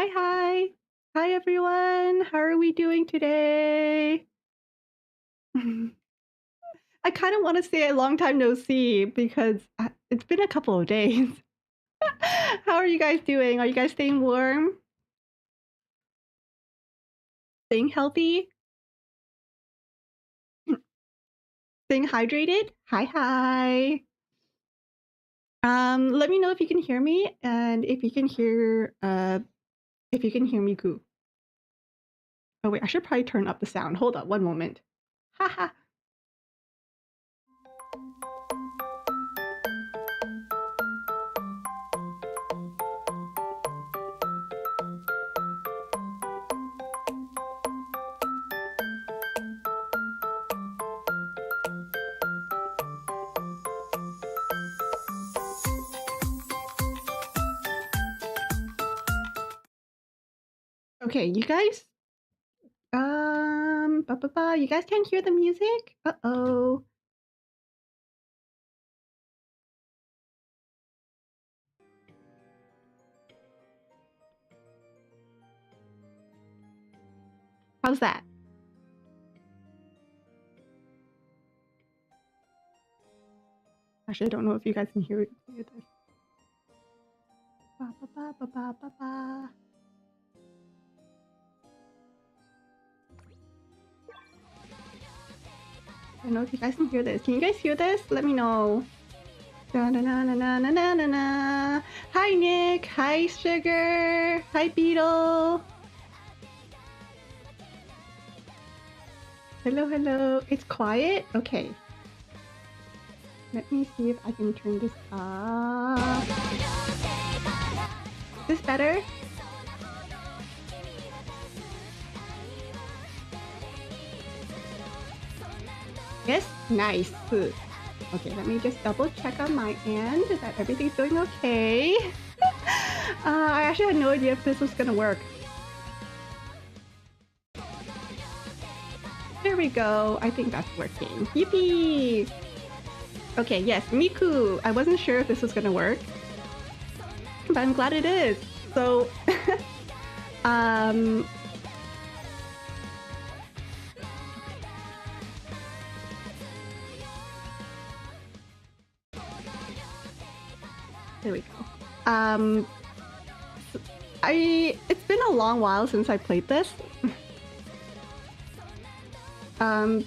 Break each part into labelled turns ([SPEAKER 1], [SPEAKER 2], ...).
[SPEAKER 1] Hi, hi. Hi, everyone. How are we doing today? I kind of want to say a long time no see because it's been a couple of days. How are you guys doing? Are you guys staying warm? Staying healthy? Staying hydrated? Hi, hi. Let me know if you can hear me and if you can hear Miku. Oh wait, I should probably turn up the sound. Hold up, one moment. Haha. Okay, you guys. You guys can't hear the music? Uh-oh. How's that? Actually, I don't know if you guys can hear this. Ba, ba, ba, ba, ba, ba, ba. I don't know if you guys can hear this. Can you guys hear this? Let me know. Da, na, na, na, na, na, na, na. Hi, Nick. Hi, Sugar. Hi, Beetle. Hello, hello. It's quiet? Okay. Let me see if I can turn this up. Is this better? Yes? Nice. Okay, let me just double check on my end that everything's going okay. I actually had no idea if this was gonna work. There we go. I think that's working. Yippee! Okay, yes, Miku. I wasn't sure if this was gonna work, but I'm glad it is. So, there we go. It's been a long while since I played this.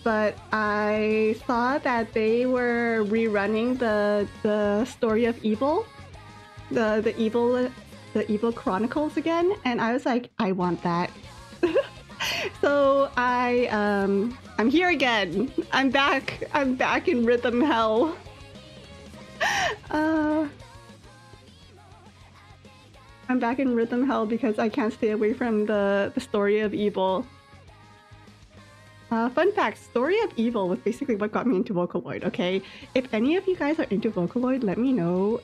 [SPEAKER 1] But I saw that they were rerunning the story of evil, the evil chronicles again, and I was like, I want that. So I'm here again. I'm back. I'm back in rhythm hell. I'm back in rhythm hell because I can't stay away from the story of evil. Fun fact, Story of Evil was basically what got me into Vocaloid, okay? If any of you guys are into Vocaloid, let me know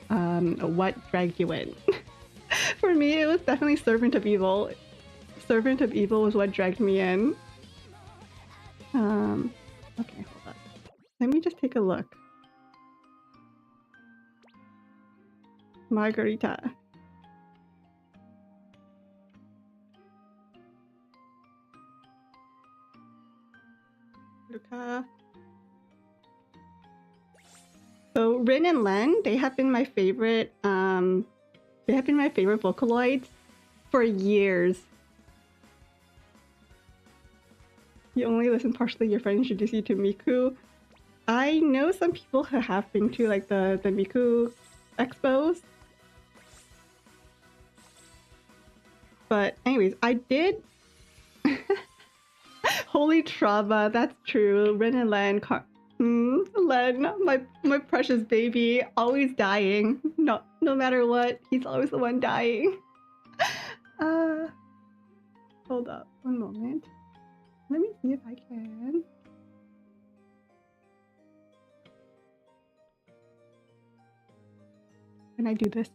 [SPEAKER 1] what dragged you in. For me, it was definitely Servant of Evil. Servant of Evil was what dragged me in. Okay, hold up. Let me just take a look. Margarita. Luca. So Rin and Len, they have been my favorite Vocaloids for years. You only listen partially, your friend introduced you to Miku. I know some people who have been to like the Miku expos. But anyways, I did Holy trauma, that's true. Ren and Len, Len, my precious baby, always dying. No matter what, he's always the one dying. Hold up, one moment. Let me see if I can. Can I do this?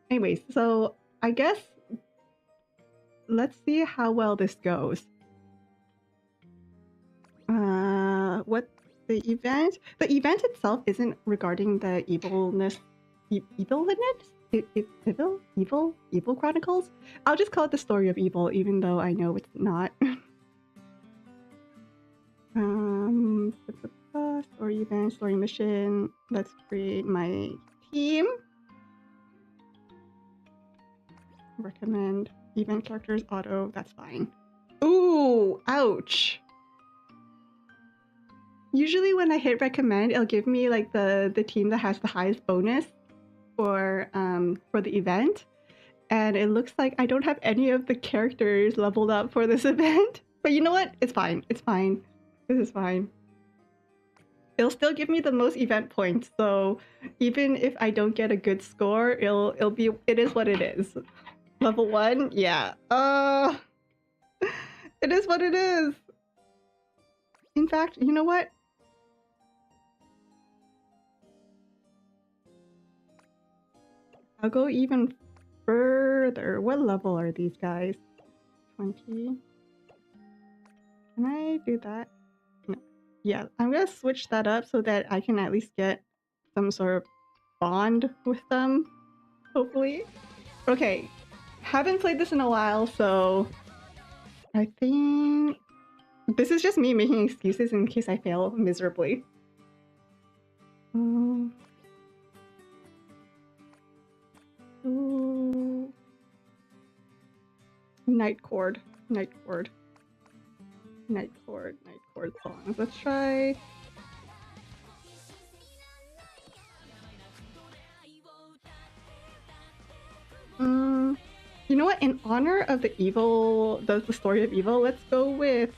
[SPEAKER 1] Anyways, so I guess let's see how well this goes. What the event? The event itself isn't regarding the evilness. Evilness? Evil Chronicles? I'll just call it the story of evil, even though I know it's not. Story event, story mission. Let's create my team. Recommend event characters auto. That's fine. Ooh, ouch. Usually when I hit recommend, it'll give me like the team that has the highest bonus for the event. And it looks like I don't have any of the characters leveled up for this event. But you know what? It's fine. It's fine. This is fine. It'll still give me the most event points, so even if I don't get a good score, it is what it is. Level 1? Yeah. It is what it is. In fact, you know what? I'll go even further. What level are these guys? 20. Can I do that? No. Yeah, I'm gonna switch that up so that I can at least get some sort of bond with them, hopefully. Okay, haven't played this in a while, so I think this is just me making excuses in case I fail miserably. Night chord songs. Let's try. You know what? In honor of the story of evil, let's go with.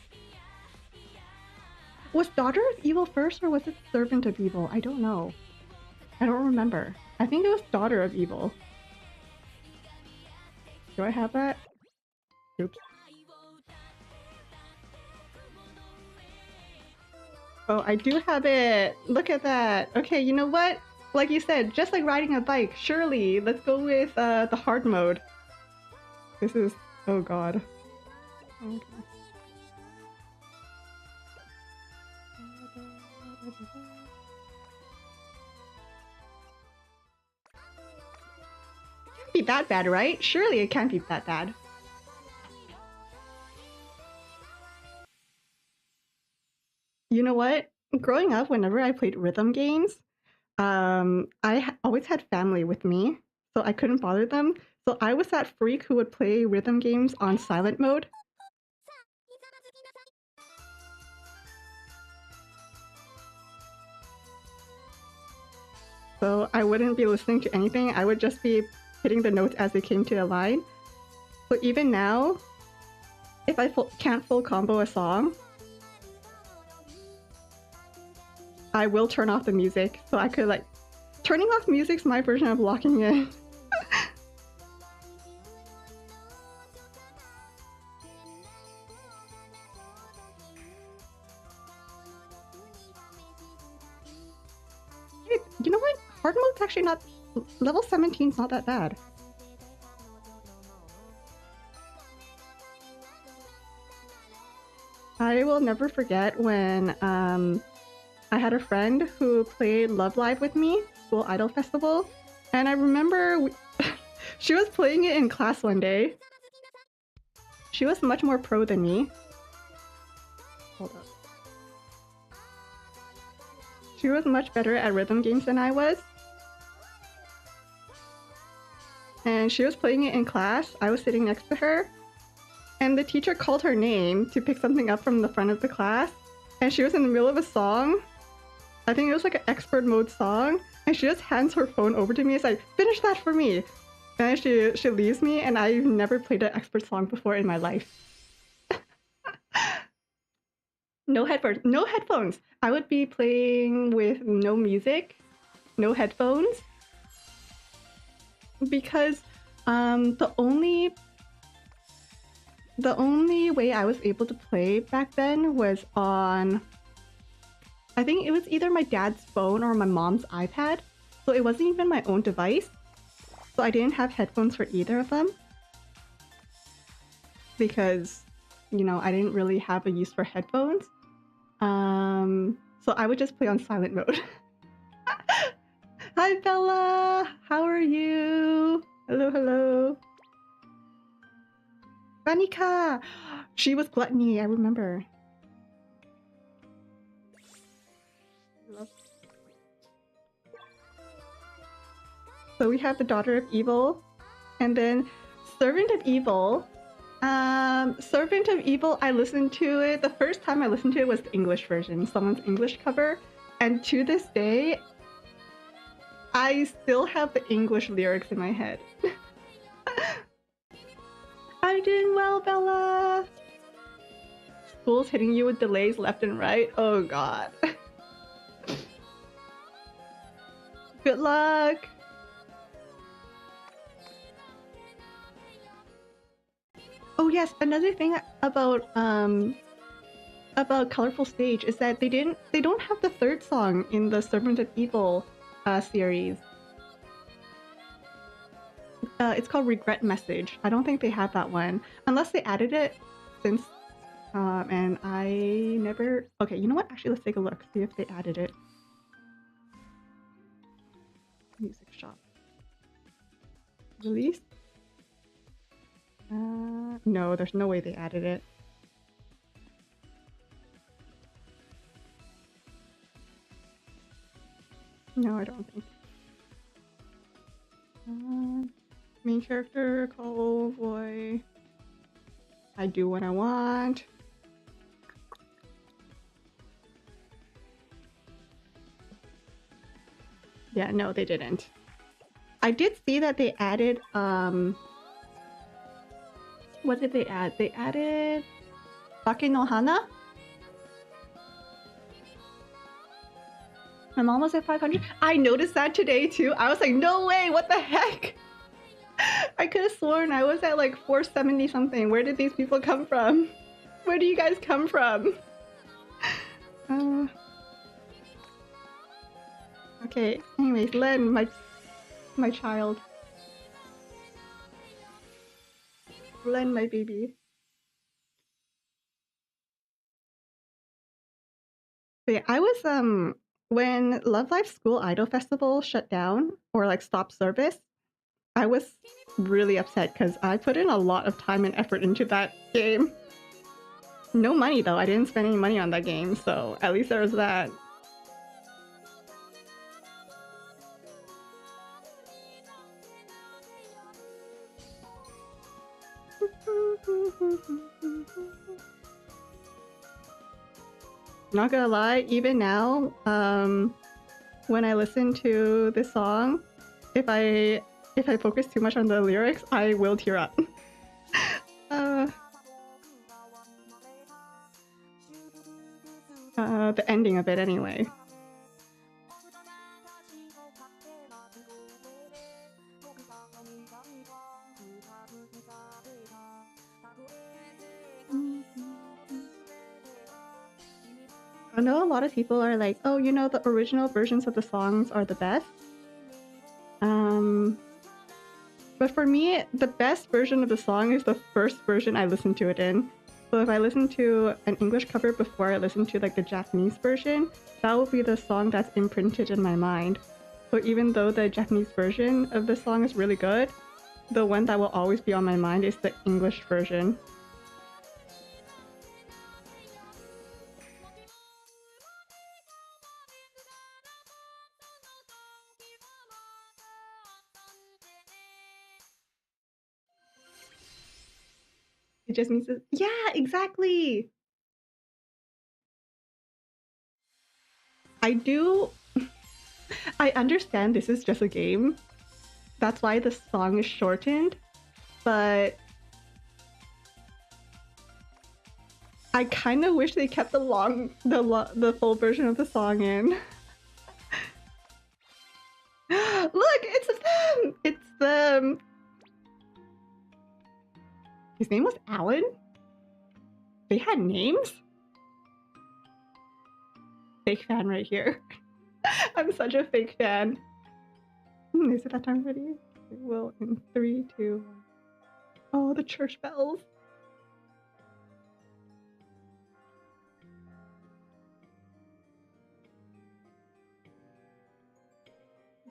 [SPEAKER 1] Was Daughter of Evil first, or was it Servant of Evil? I don't know. I don't remember. I think it was Daughter of Evil. Do I have that? Oops. Oh, I do have it! Look at that! Okay, you know what? Like you said, just like riding a bike, surely, let's go with the hard mode. This is... oh god. Okay. It can't be that bad, right? Surely it can't be that bad. You know what? Growing up, whenever I played rhythm games, I always had family with me, so I couldn't bother them. So I was that freak who would play rhythm games on silent mode. So I wouldn't be listening to anything, I would just be hitting the notes as they came to a line. So even now, if I can't full combo a song, I will turn off the music, so I could like... turning off music's my version of locking in. You know what? Hard mode's actually not... level 17's not that bad. I will never forget when I had a friend who played Love Live with me, School Idol Festival, and I remember she was playing it in class one day. She was much more pro than me. Hold up. She was much better at rhythm games than I was. And she was playing it in class. I was sitting next to her. And the teacher called her name to pick something up from the front of the class. And she was in the middle of a song. I think it was like an expert mode song. And she just hands her phone over to me. It's like, finish that for me. And she leaves me, and I've never played an expert song before in my life. No headphones. No headphones! I would be playing with no music, no headphones. Because the only way I was able to play back then was on... I think it was either my dad's phone or my mom's iPad. So it wasn't even my own device. So I didn't have headphones for either of them. Because, you know, I didn't really have a use for headphones. So I would just play on silent mode. Hi Bella! How are you? Hello, hello. Vanika! She was Gluttony, I remember. So we have the Daughter of Evil, and then Servant of Evil. Servant of Evil, I listened to it. The first time I listened to it was the English version, someone's English cover. And to this day, I still have the English lyrics in my head. I'm doing well, Bella! School's hitting you with delays left and right. Oh god. Good luck! Oh yes, another thing about Colourful Stage is that they don't have the third song in the Servant of Evil series. It's called Regret Message. I don't think they have that one unless they added it since and I never. Okay, you know what? Actually, let's take a look, see if they added it. Music shop release. No, there's no way they added it. No, I don't think. Main character, call boy. I do what I want. Yeah, no, they didn't. I did see that they added, what did they add? They added Bake no Hana? I'm almost at 500. I noticed that today too. I was like, no way, what the heck? I could have sworn I was at like 470 something. Where did these people come from? Where do you guys come from? Okay, anyways, Len, my child. Len, my baby. But yeah, I was when Love Live School Idol Festival shut down or like stopped service, I was really upset because I put in a lot of time and effort into that game. No money though, I didn't spend any money on that game, so at least there was that. Not gonna lie, even now, when I listen to this song, if I focus too much on the lyrics, I will tear up. The ending of it anyway. I know a lot of people are like, oh, you know, the original versions of the songs are the best. But for me, the best version of the song is the first version I listened to it in. So if I listen to an English cover before I listen to like the Japanese version, that will be the song that's imprinted in my mind. So even though the Japanese version of the song is really good, the one that will always be on my mind is the English version. It just means to... Yeah, exactly! I do... I understand this is just a game. That's why the song is shortened, but... I kind of wish they kept the full version of the song in. Look, it's them! It's them! His name was Alan? They had names? Fake fan right here. I'm such a fake fan. Is it that time already? It will in 3, 2, 1. Oh, the church bells.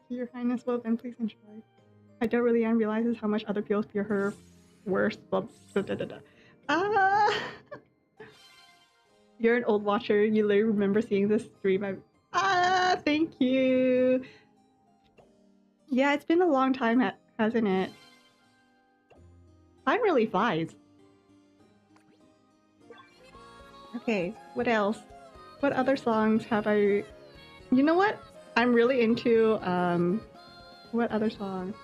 [SPEAKER 1] Your Highness, well then please enjoy. I don't really realizes how much other people fear her worse. Ah! You're an old watcher. You literally remember seeing this stream. Thank you. Yeah, it's been a long time, hasn't it? Time really flies. Okay, what else? What other songs have I... You know what? I'm really into, what other song?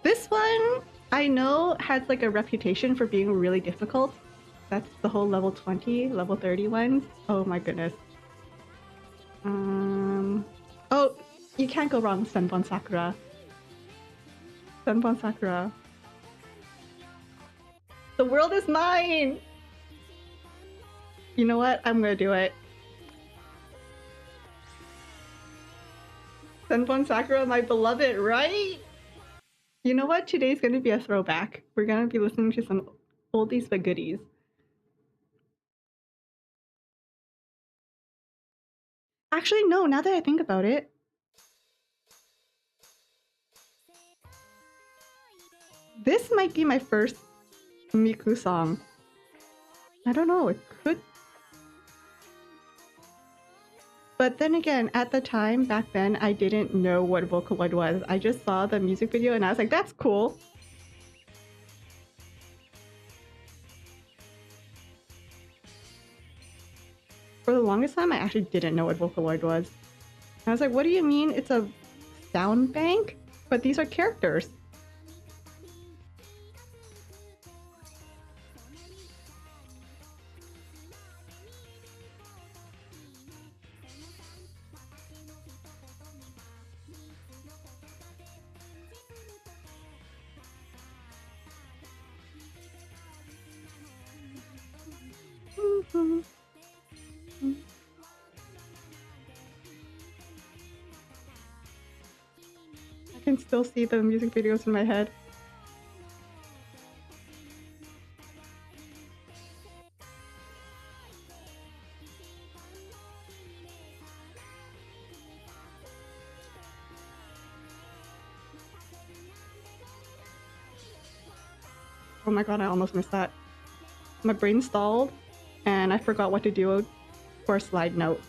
[SPEAKER 1] This one, I know, has like a reputation for being really difficult. That's the whole level 20, level 30 ones. Oh my goodness. Oh, you can't go wrong with Senbon Sakura. Senbon Sakura. The world is mine! You know what? I'm gonna do it. Senbon Sakura, my beloved, right? You know what? Today's gonna be a throwback. We're gonna be listening to some oldies but goodies. Actually, no, now that I think about it. This might be my first Miku song. I don't know, it could. But then again, at the time, back then, I didn't know what Vocaloid was. I just saw the music video and I was like, that's cool. For the longest time, I actually didn't know what Vocaloid was. I was like, what do you mean it's a sound bank? But these are characters. I can still see the music videos in my head. Oh my god, I almost missed that. My brain stalled, and I forgot what to do for a slide note.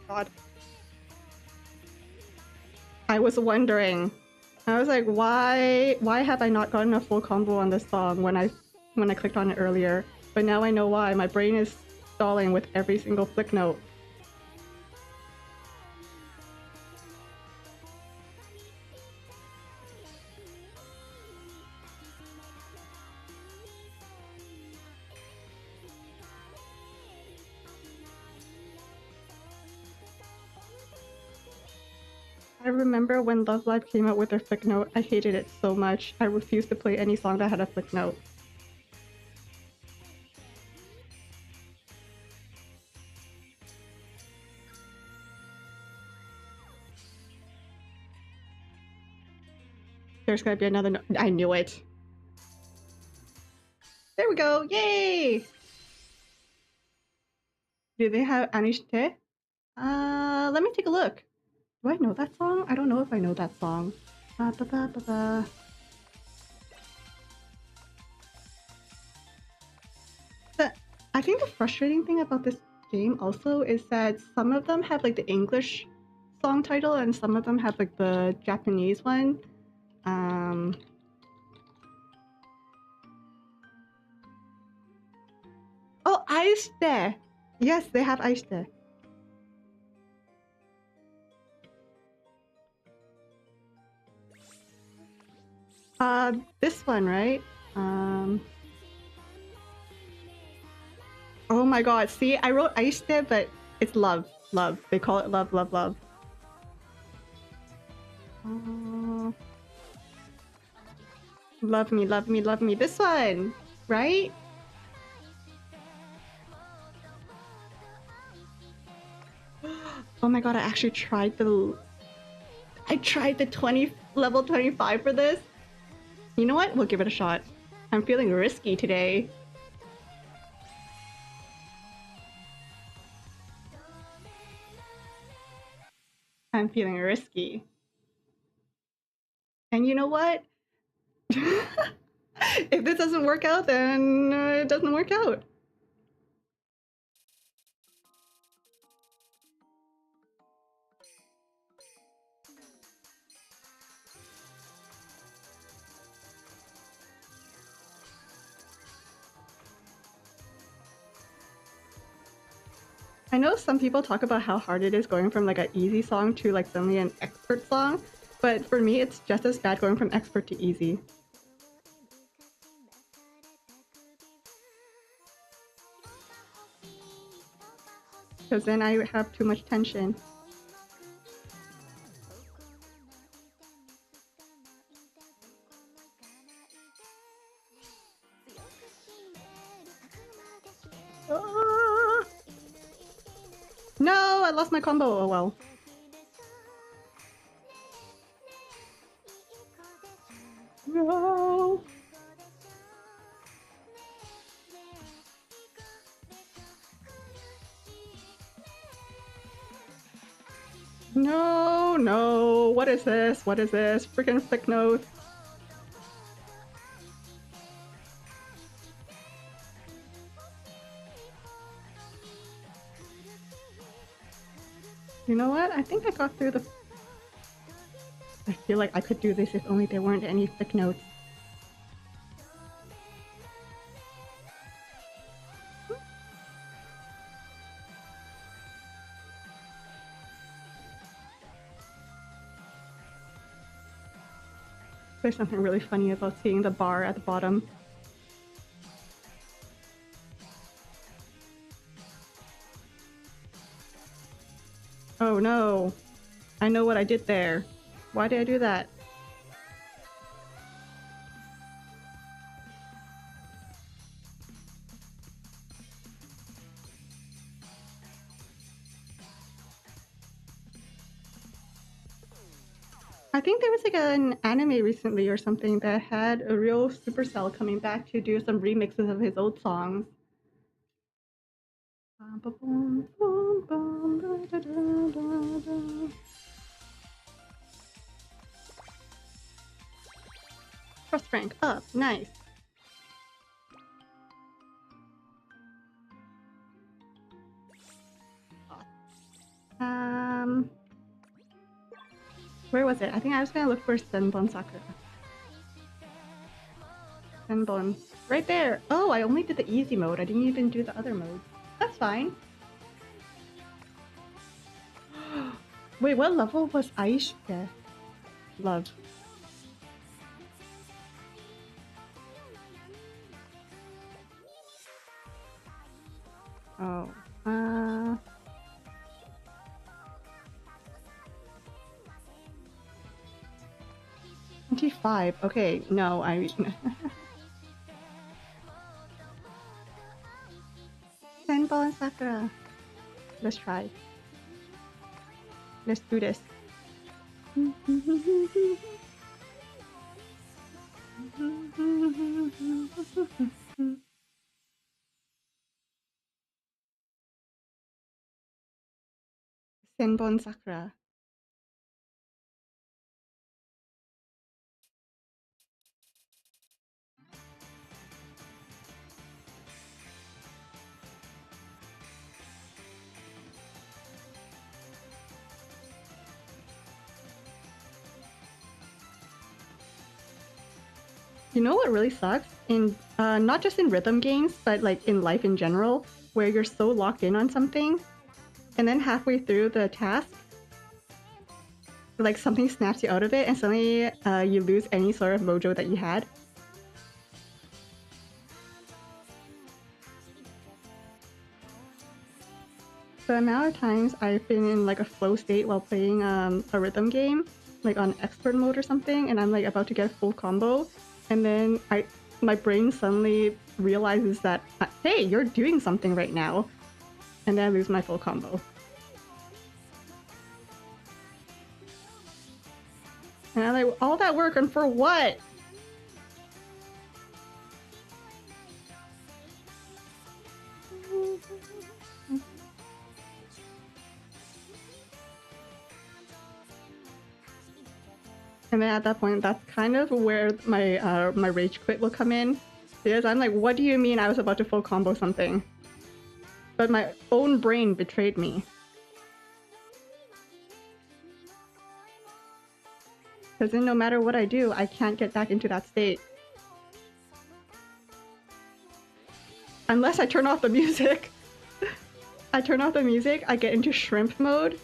[SPEAKER 1] God. I was wondering. I was like, why have I not gotten a full combo on this song when I clicked on it earlier? But now I know why. My brain is stalling with every single flick note. I remember when Love Live came out with their flick note, I hated it so much. I refused to play any song that had a flick note. There's gonna be another I knew it. There we go, yay! Do they have Anishite? Let me take a look. Do I know that song? I don't know if I know that song. I think the frustrating thing about this game also is that some of them have like the English song title and some of them have like the Japanese one. Oh, Aiste! Yes, they have Aiste. This one, right? Oh my god, see, I wrote Aiste, but it's love. Love. They call it love, love, love. Love me, love me, love me. This one, right? Oh my god, I actually tried the... I tried the level 25 for this. You know what? We'll give it a shot. I'm feeling risky today. I'm feeling risky. And you know what? If this doesn't work out, then it doesn't work out. I know some people talk about how hard it is going from like an easy song to like suddenly an expert song, but for me it's just as bad going from expert to easy. Because then I have too much tension. No, I lost my combo. Oh well. No. No, no. What is this? What is this? Freaking flick note. You know what? I think I got through the... I feel like I could do this if only there weren't any thick notes. There's something really funny about seeing the bar at the bottom. Oh no. I know what I did there. Why did I do that? I think there was like an anime recently or something that had a real Supercell coming back to do some remixes of his old songs. Trust rank up, nice. Where was it? I think I was gonna look for Senbon Sakura. Senbon. Right there! Oh, I only did the easy mode. I didn't even do the other mode. That's fine. Wait, what level was Aishika? Love. Oh. 25. Okay, no, I... Senbon Sakura. Let's try. Let's do this. Senbon Sakura. You know what really sucks? In not just in rhythm games, but like in life in general, where you're so locked in on something, and then halfway through the task, like something snaps you out of it, and suddenly you lose any sort of mojo that you had. The amount of times I've been in like a flow state while playing a rhythm game, like on expert mode or something, and I'm like about to get a full combo, and then my brain suddenly realizes that, hey, you're doing something right now, and then I lose my full combo. And I'm like, all that work and for what? And then at that point, that's kind of where my my rage quit will come in, because I'm like, what do you mean I was about to full combo something? But my own brain betrayed me. Because then no matter what I do, I can't get back into that state. Unless I turn off the music. I turn off the music, I get into shrimp mode.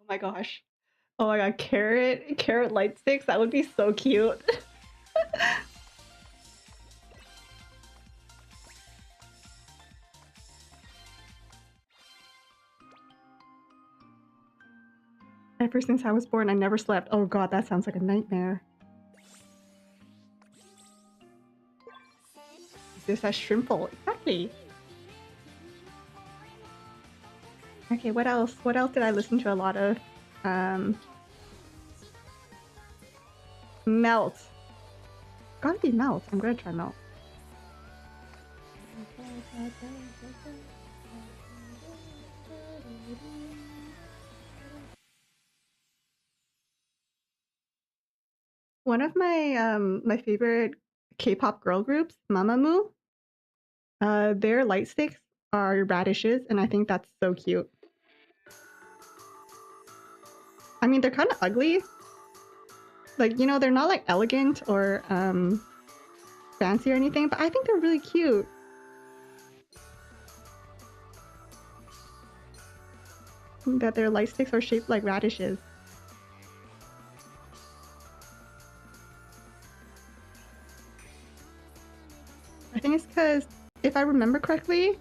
[SPEAKER 1] Oh my gosh. Oh my god, carrot light sticks, that would be so cute. Ever since I was born, I never slept. Oh god, that sounds like a nightmare. This has shrimple, exactly. Okay, what else? What else did I listen to a lot of? Melt. Gotta be Melt. I'm gonna try Melt. One of my my favorite K-pop girl groups, Mamamoo, their light sticks are radishes, and I think that's so cute. I mean, they're kind of ugly. Like, you know, they're not like elegant or fancy or anything, but I think they're really cute. That their light sticks are shaped like radishes. I think it's because, if I remember correctly,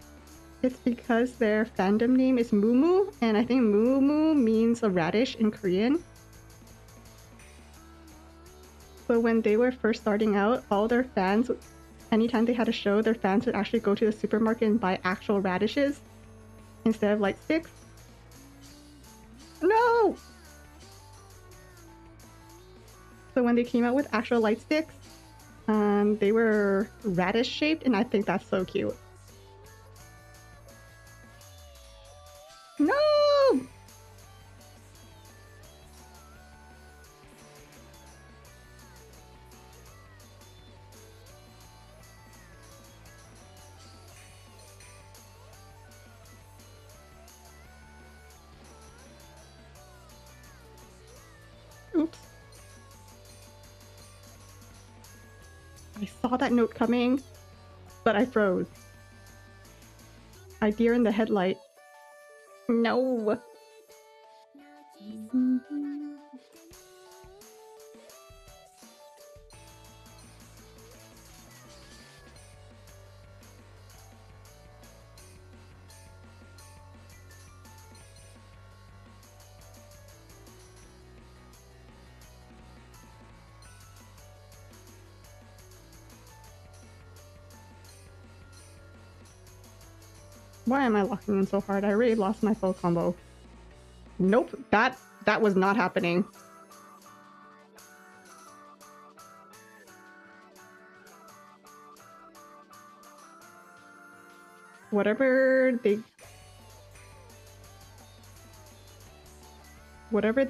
[SPEAKER 1] it's because their fandom name is Mumu, and I think Mumu means a radish in Korean. So when they were first starting out, all their fans, anytime they had a show, their fans would actually go to the supermarket and buy actual radishes instead of light sticks. No! So when they came out with actual light sticks, they were radish shaped, and I think that's so cute. No! Oops. I saw that note coming, but I froze. I deer in the headlight. No! Why am I locking in so hard? I already lost my full combo. Nope, that was not happening. Whatever they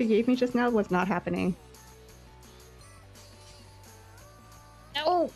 [SPEAKER 1] gave me just now was not happening. No!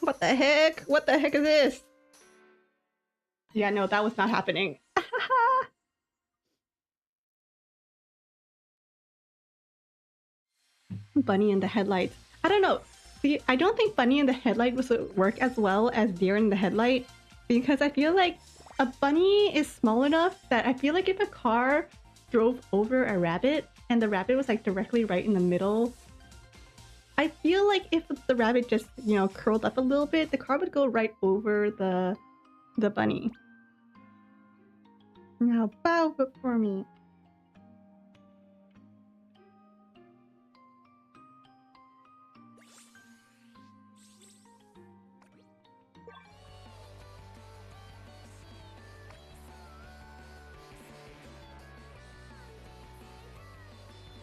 [SPEAKER 1] What the heck? What the heck is this? Yeah, no, that was not happening. Bunny in the headlights. I don't know. See, I don't think bunny in the headlight would work as well as deer in the headlight because I feel like a bunny is small enough that I feel like if a car drove over a rabbit and the rabbit was like directly right in the middle, I feel like if the rabbit just, you know, curled up a little bit, the car would go right over the bunny. Now bow before me.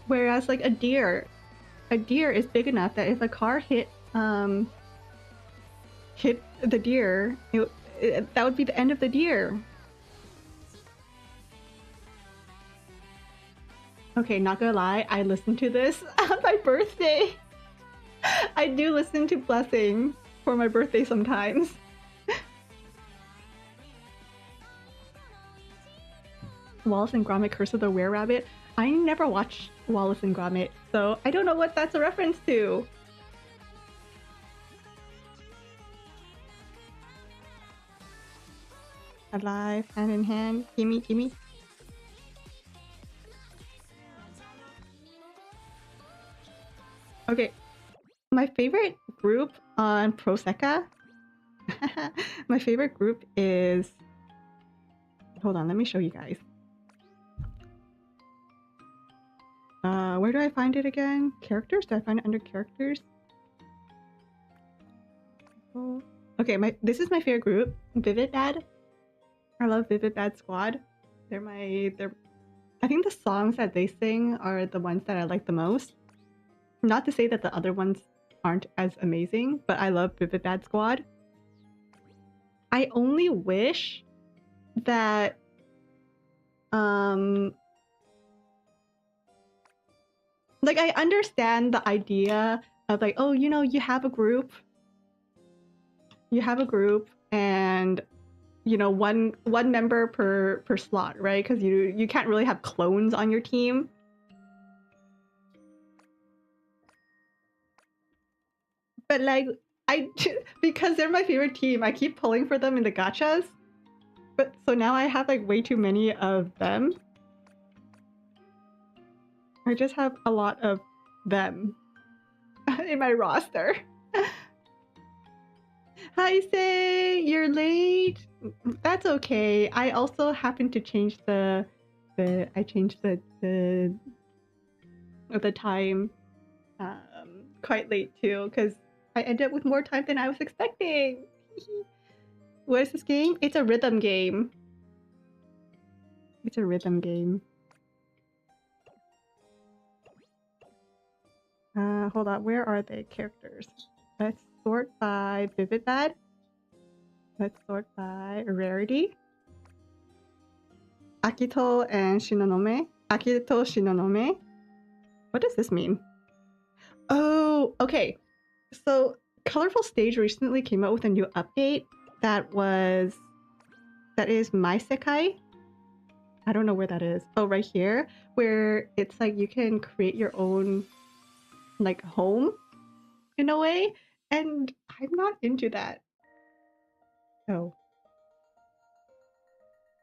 [SPEAKER 1] Whereas like a deer is big enough that if a car hit the deer, that would be the end of the deer. Okay, not gonna lie, I listened to this on my birthday. I do listen to Blessing for my birthday sometimes. Wallace and Gromit Curse of the Were-Rabbit. I never watched Wallace and Gromit, so I don't know what that's a reference to. Alive, hand in hand, gimme, gimme. Okay, my favorite group on Prosecca. My favorite group is... Hold on, let me show you guys. Where do I find it again? Characters? Do I find it under characters? Oh. Okay, this is my favorite group. Vivid Bad. I love Vivid Bad Squad. I think the songs that they sing are the ones that I like the most. Not to say that the other ones aren't as amazing, but I love Vivid Bad Squad. I only wish that like I understand the idea of like, oh, you know, you have a group and you know, one member per slot, right? Because you can't really have clones on your team. But like because they're my favorite team, I keep pulling for them in the gachas. But so now I have like way too many of them. I just have a lot of them in my roster. Hi, Say, you're late. That's okay. I also happened to change the time quite late too, because I ended up with more time than I was expecting. What is this game? It's a rhythm game. It's a rhythm game. Hold on. Where are the characters? Let's sort by Vivid Bad. Let's sort by rarity. Akito and Shinonome. Akito Shinonome. What does this mean? Oh, okay. So Colourful Stage recently came out with a new update that is My Sekai. I don't know where that is. Oh, right here, where it's like you can create your own like home in a way, and I'm not into that. Oh.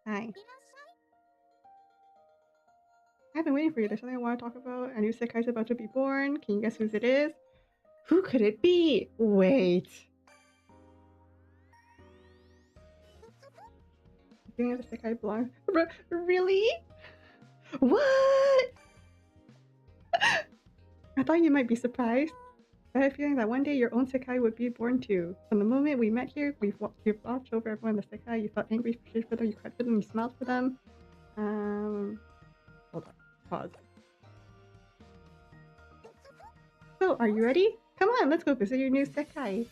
[SPEAKER 1] Hi. I've been waiting for you. There's something I want to talk about. A new Sekai's about to be born. Can you guess whose it is? Who could it be? Wait. I think the Sekai belongs. Really? What? I thought you might be surprised. I had a feeling that one day your own Sekai would be born too. From the moment we met here, you've watched over everyone in the Sekai. You felt angry for them, you cried for them, you smiled for them. Hold on. Pause. So, are you ready? Come on, let's go visit your new Sekai.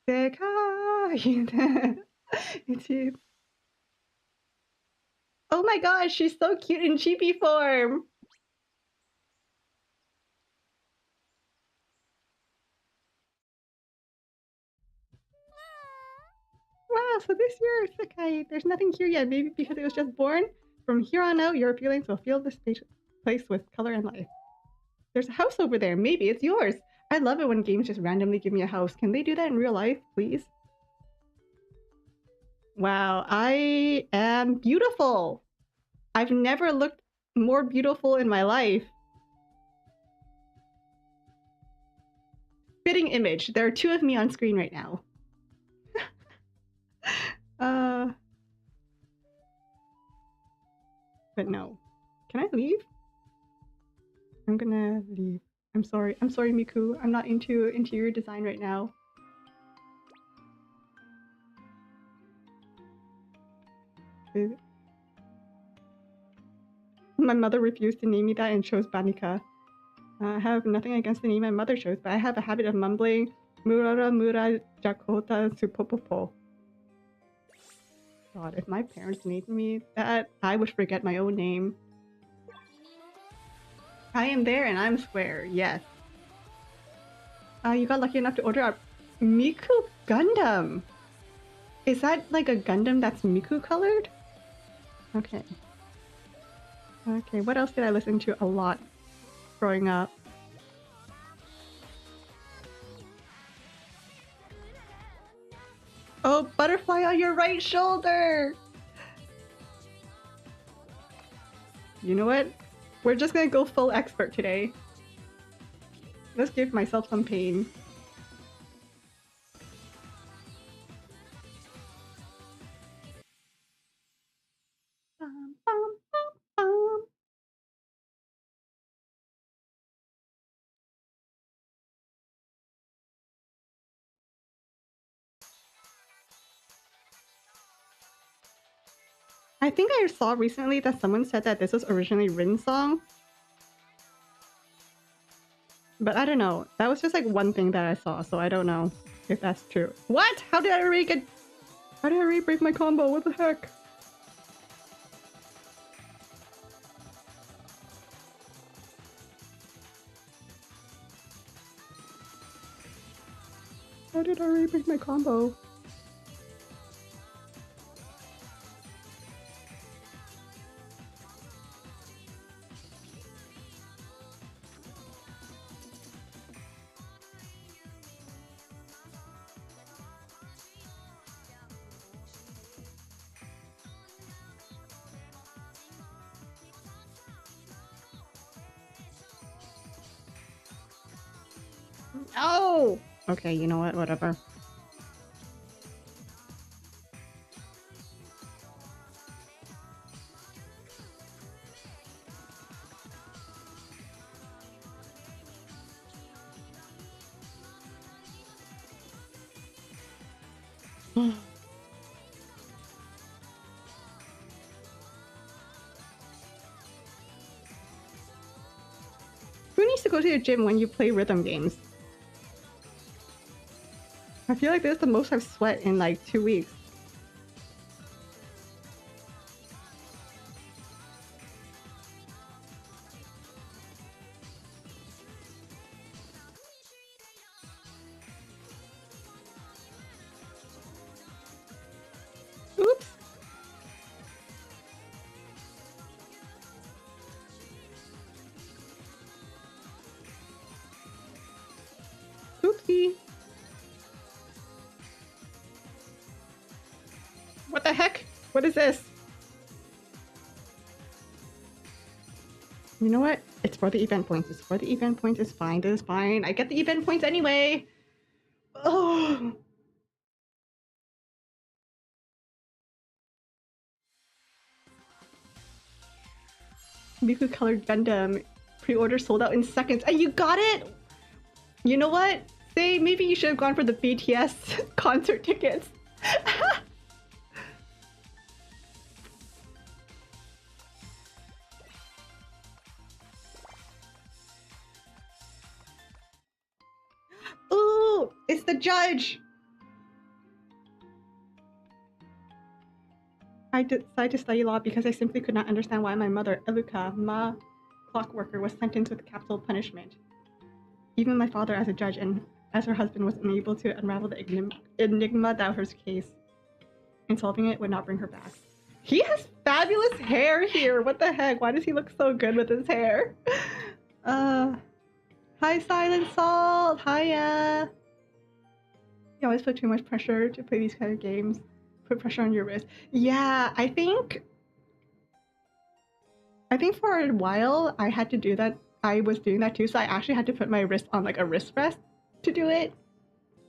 [SPEAKER 1] Sekai! Me too. Oh my gosh, she's so cute in chibi form! Wow, so this year, Sakai, there's nothing here yet, maybe because it was just born? From here on out, your feelings will fill this place with color and life. There's a house over there, maybe it's yours! I love it when games just randomly give me a house. Can they do that in real life, please? Wow, I am beautiful! I've never looked more beautiful in my life. Fitting image. There are two of me on screen right now. But no. Can I leave? I'm gonna leave. I'm sorry. I'm sorry, Miku. I'm not into interior design right now. My mother refused to name me that and chose Banika. I have nothing against the name my mother chose, but I have a habit of mumbling Murara Mura Jakota Supusoapie. God, if my parents named me that, I would forget my own name. I am there and I'm square, yes. You got lucky enough to order a Miku Gundam! Is that like a Gundam that's Miku colored? Okay. Okay, what else did I listen to a lot growing up? Oh, butterfly on your right shoulder! You know what? We're just gonna go full expert today. Let's give myself some pain. Bum, bum, bum, bum. I think I saw recently that someone said that this was originally Rin's song. But I don't know. That was just like one thing that I saw, so I don't know if that's true. What? How did I already break my combo? What the heck? How did I already break my combo? Oh! Okay, you know what? Whatever. Who needs to go to the gym when you play rhythm games? I feel like this is the most I've sweat in like 2 weeks. Oops! Oopsie! What the heck? What is this? You know what? It's for the event points. It's for the event points. It's fine. This is fine. I get the event points anyway. Oh. Miku colored Gundam pre-order sold out in seconds. And you got it? You know what? Say maybe you should have gone for the BTS concert tickets. Ooh, it's the judge. I decided to study law because I simply could not understand why my mother, Eluka, ma clockworker, was sentenced with capital punishment. Even my father, as a judge and as her husband, was unable to unravel the enigma that was her case, and solving it would not bring her back. He has fabulous hair here. What the heck? Why does he look so good with his hair? Hi, Silent Salt. Hiya. You always put too much pressure to play these kind of games. Put pressure on your wrist. Yeah, I think for a while I had to do that. I was doing that too, so I actually had to put my wrist on like a wrist rest to do it,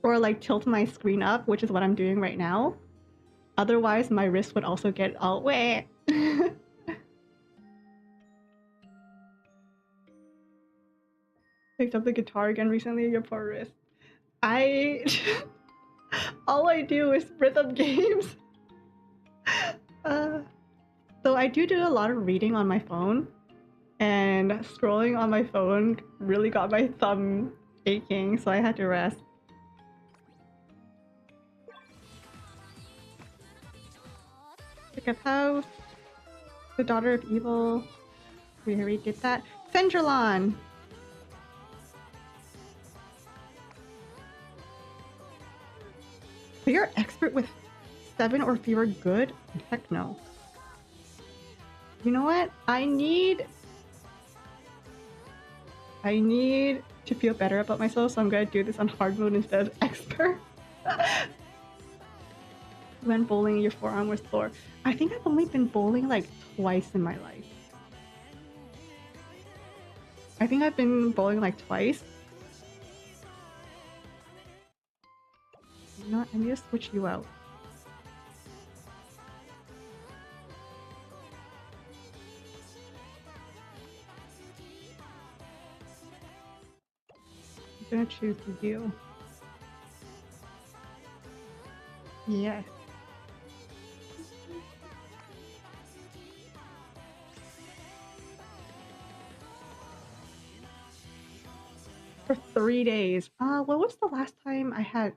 [SPEAKER 1] or like tilt my screen up, which is what I'm doing right now. Otherwise, my wrist would also get all wet. Picked up the guitar again recently. Your poor wrist. All I do is rhythm games. So I do a lot of reading on my phone, and scrolling on my phone really got my thumb aching, so I had to rest. Pick up house. The daughter of evil. We already did that. Fendralon! So you're expert with 7 or fewer good? Heck no. You know what? I need to feel better about myself, so I'm gonna do this on hard mode instead of expert. When bowling, your forearm was sore. I think I've only been bowling like twice in my life. I think I've been bowling like twice. You know what? I need to switch you out. I'm gonna choose you. Yes. For 3 days. What was the last time I had?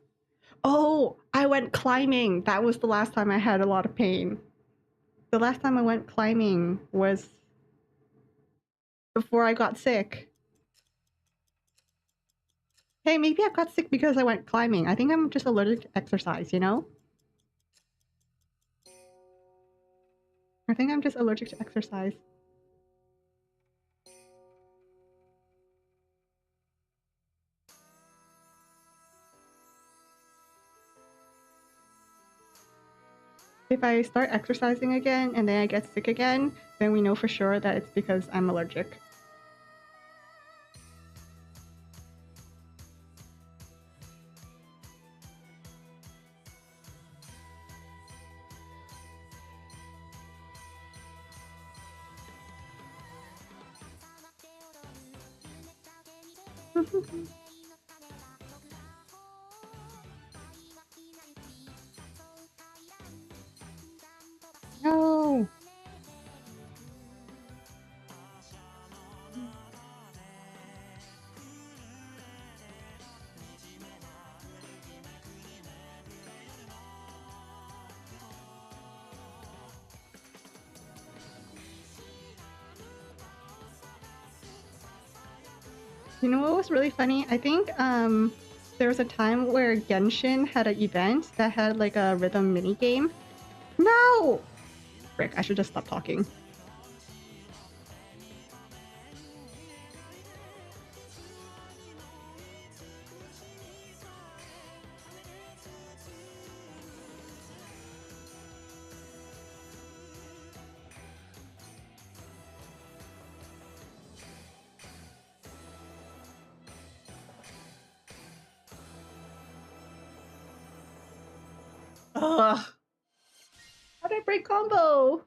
[SPEAKER 1] Oh, I went climbing. That was the last time I had a lot of pain. The last time I went climbing was before I got sick. Hey, maybe I got sick because I went climbing. I think I'm just allergic to exercise, you know? I think I'm just allergic to exercise. If I start exercising again and then I get sick again, then we know for sure that it's because I'm allergic. No! You know what was really funny? I think there was a time where Genshin had an event that had like a rhythm mini game. No! Frick, I should just stop talking. Ugh! How did I break combo?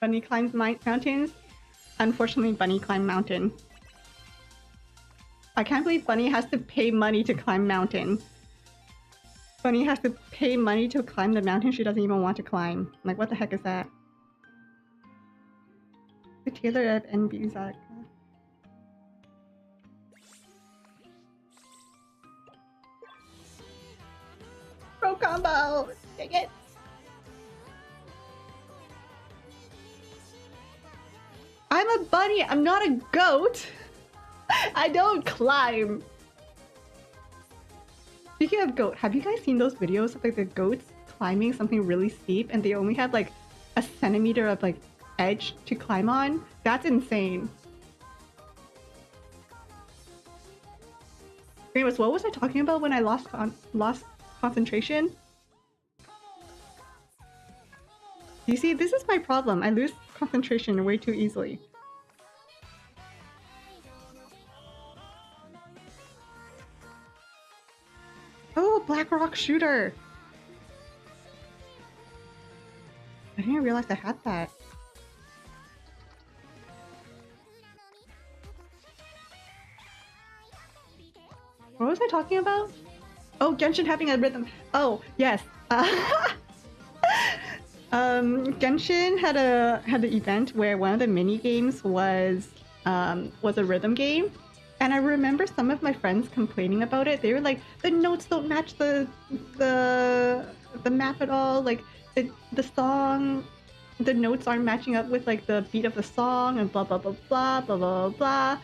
[SPEAKER 1] Bunny climbs mountains. Unfortunately, Bunny climbed mountain. I can't believe Bunny has to pay money to climb mountain. Bunny has to pay money to climb the mountain she doesn't even want to climb. Like, what the heck is that? The Taylor of NB Zaka. I'm a bunny. I'm not a goat. I don't climb. Speaking of goat, have you guys seen those videos of like the goats climbing something really steep and they only have like a centimeter of like edge to climb on? That's insane. Anyways, what was I talking about when I lost concentration? You see, this is my problem. I lose concentration way too easily. Oh, Black Rock Shooter! I didn't realize I had that. What was I talking about? Oh, Genshin having a rhythm. Oh, yes. Genshin had an event where one of the mini games was a rhythm game, and I remember some of my friends complaining about it. They were like, the notes don't match the map at all. Like the song, the notes aren't matching up with like the beat of the song, and blah blah blah blah blah blah blah.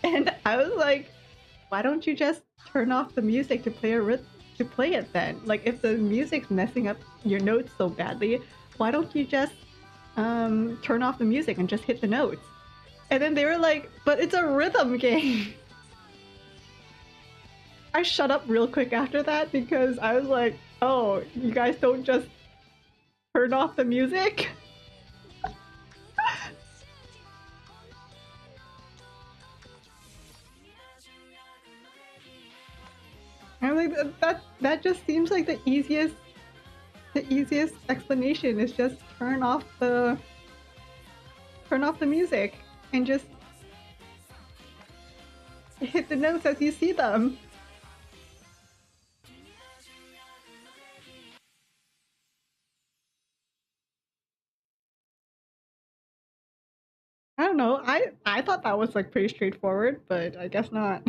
[SPEAKER 1] And I was like, why don't you just turn off the music to play it then? Like if the music's messing up your notes so badly, why don't you just turn off the music and just hit the notes? And then they were like, but it's a rhythm game. I shut up real quick after that because I was like, oh, you guys don't just turn off the music? I'm like, that just seems like the easiest explanation is just turn off the music and just hit the notes as you see them. I don't know. I thought that was like pretty straightforward, but I guess not.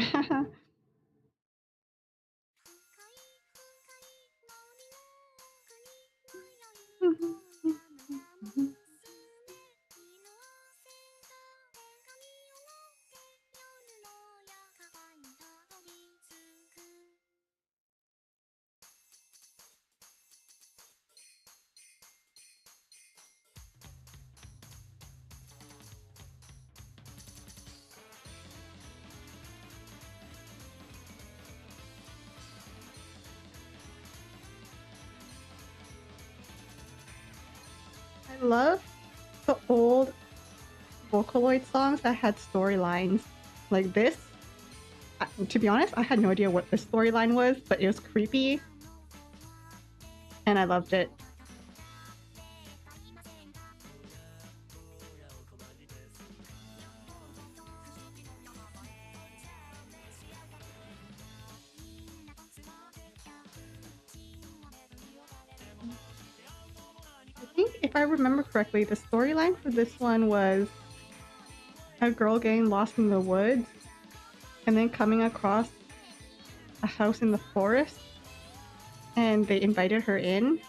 [SPEAKER 1] I love the old Vocaloid songs that had storylines like this. To be honest, I had no idea what the storyline was, but it was creepy and I loved it. I think if I remember correctly, the storyline for this one was a girl getting lost in the woods and then coming across a house in the forest and they invited her in.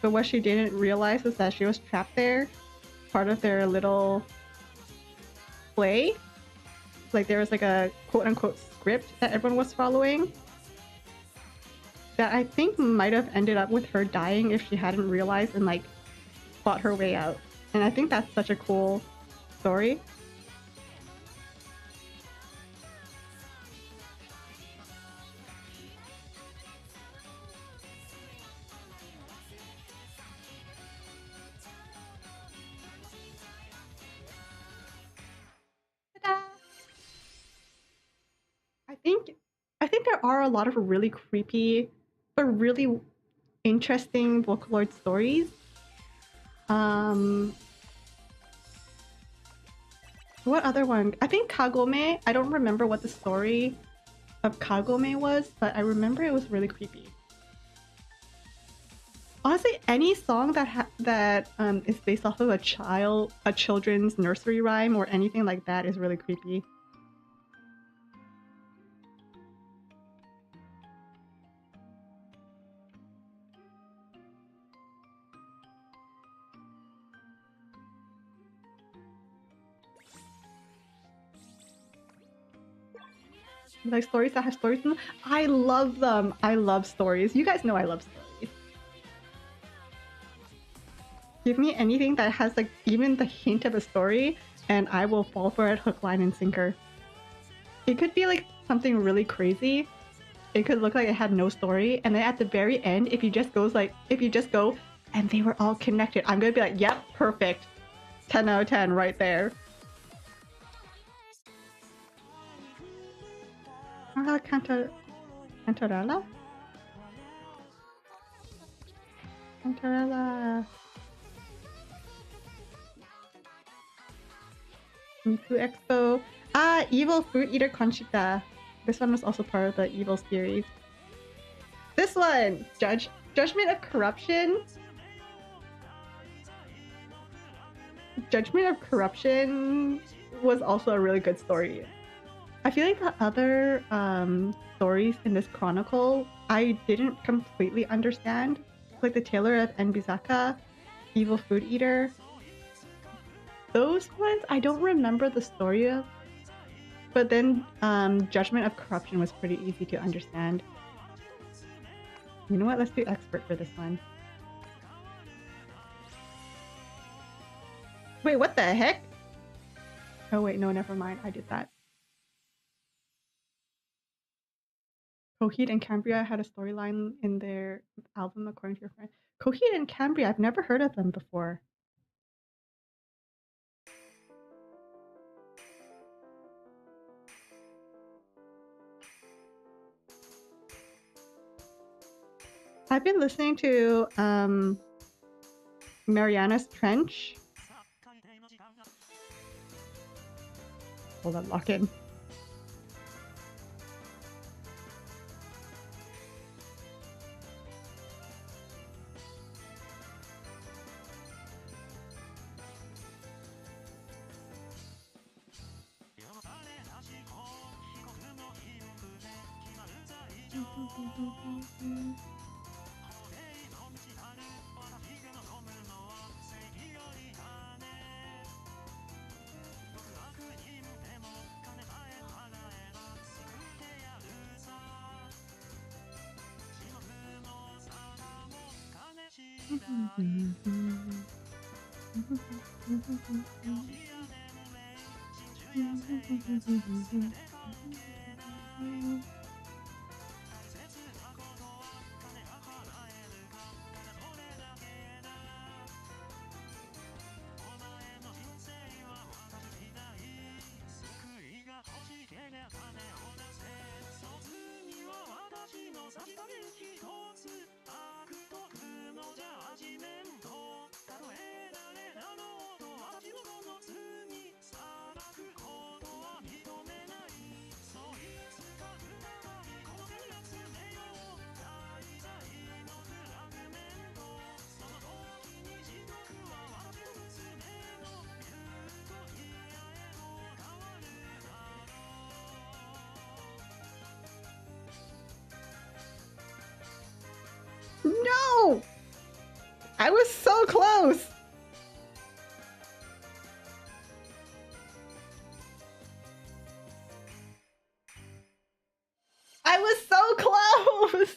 [SPEAKER 1] But what she didn't realize was that she was trapped there, part of their little play. Like there was like a quote-unquote script that everyone was following that I think might have ended up with her dying if she hadn't realized and like fought her way out. And I think that's such a cool story. I think there are a lot of really creepy but really interesting Vocaloid stories. What other one? I think Kagome. I don't remember what the story of Kagome was, but I remember it was really creepy. Honestly, any song that is based off of a children's nursery rhyme or anything like that is really creepy. Like stories that have stories in them. I love them. I love stories. You guys know I love stories. Give me anything that has like even the hint of a story and I will fall for it hook, line, and sinker. It could be like something really crazy. It could look like it had no story, and then at the very end, if you just go and they were all connected, I'm gonna be like, yep, perfect. 10 out of 10 right there. Cantarella? Cantarella. Miku Expo. Ah, Evil Fruit Eater Conchita. This one was also part of the Evil series. This one! Judgment of Corruption. Judgment of Corruption was also a really good story. I feel like the other stories in this chronicle I didn't completely understand. Like the Tailor of Enbizaka, Evil Food Eater. Those ones I don't remember the story of. But then Judgment of Corruption was pretty easy to understand. You know what? Let's do expert for this one. Wait, what the heck? Oh wait, no, never mind. I did that. Coheed and Cambria had a storyline in their album, according to your friend. Coheed and Cambria, I've never heard of them before. I've been listening to Mariana's Trench. Hold on, lock in. No! I was so close! I was so close!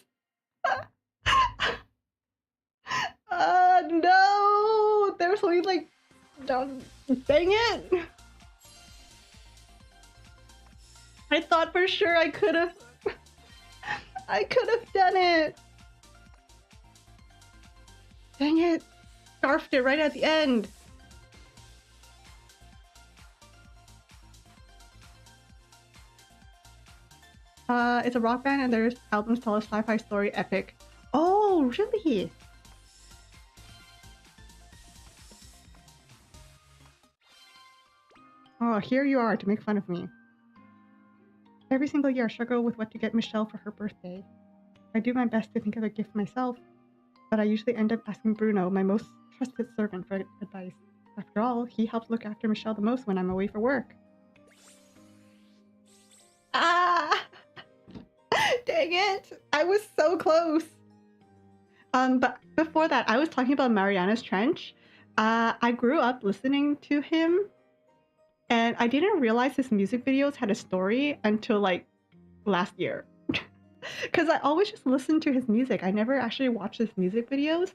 [SPEAKER 1] No! There was only like... Dang it! I thought for sure I could have... I could have done it! Dang it! Scarfed it right at the end! It's a rock band and their albums tell a sci-fi story epic. Oh, really? Oh, here you are to make fun of me. Every single year I struggle with what to get Michelle for her birthday. I do my best to think of a gift myself, but I usually end up asking Bruno, my most trusted servant, for advice. After all, he helps look after Michelle the most when I'm away for work. Ah! Dang it! I was so close! But before that, I was talking about Mariana's Trench. I grew up listening to him, and I didn't realize his music videos had a story until like last year. Because I always just listen to his music. I never actually watched his music videos.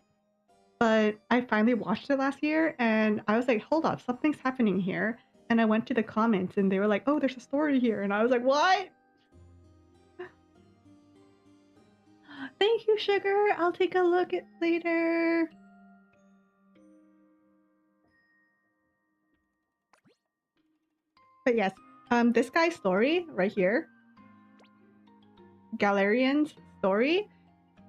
[SPEAKER 1] But I finally watched it last year and I was like, hold up, something's happening here. And I went to the comments and they were like, oh, there's a story here. And I was like, what? Thank you, Sugar. I'll take a look at later. But yes, this guy's story right here, Galerian's story,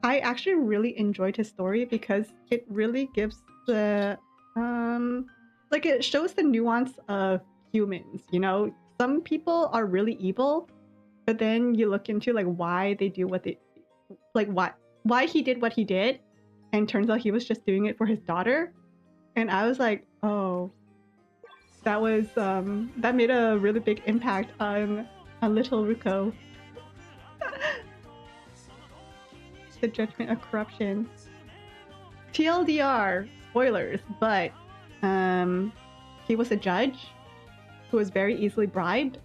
[SPEAKER 1] I actually really enjoyed his story because it really gives the like it shows the nuance of humans, you know? Some people are really evil, but then you look into like why they do what they like why he did what he did, and turns out he was just doing it for his daughter. And I was like, oh, that was that made a really big impact on little Ruko. The judgment of corruption. TLDR, spoilers, but he was a judge who was very easily bribed,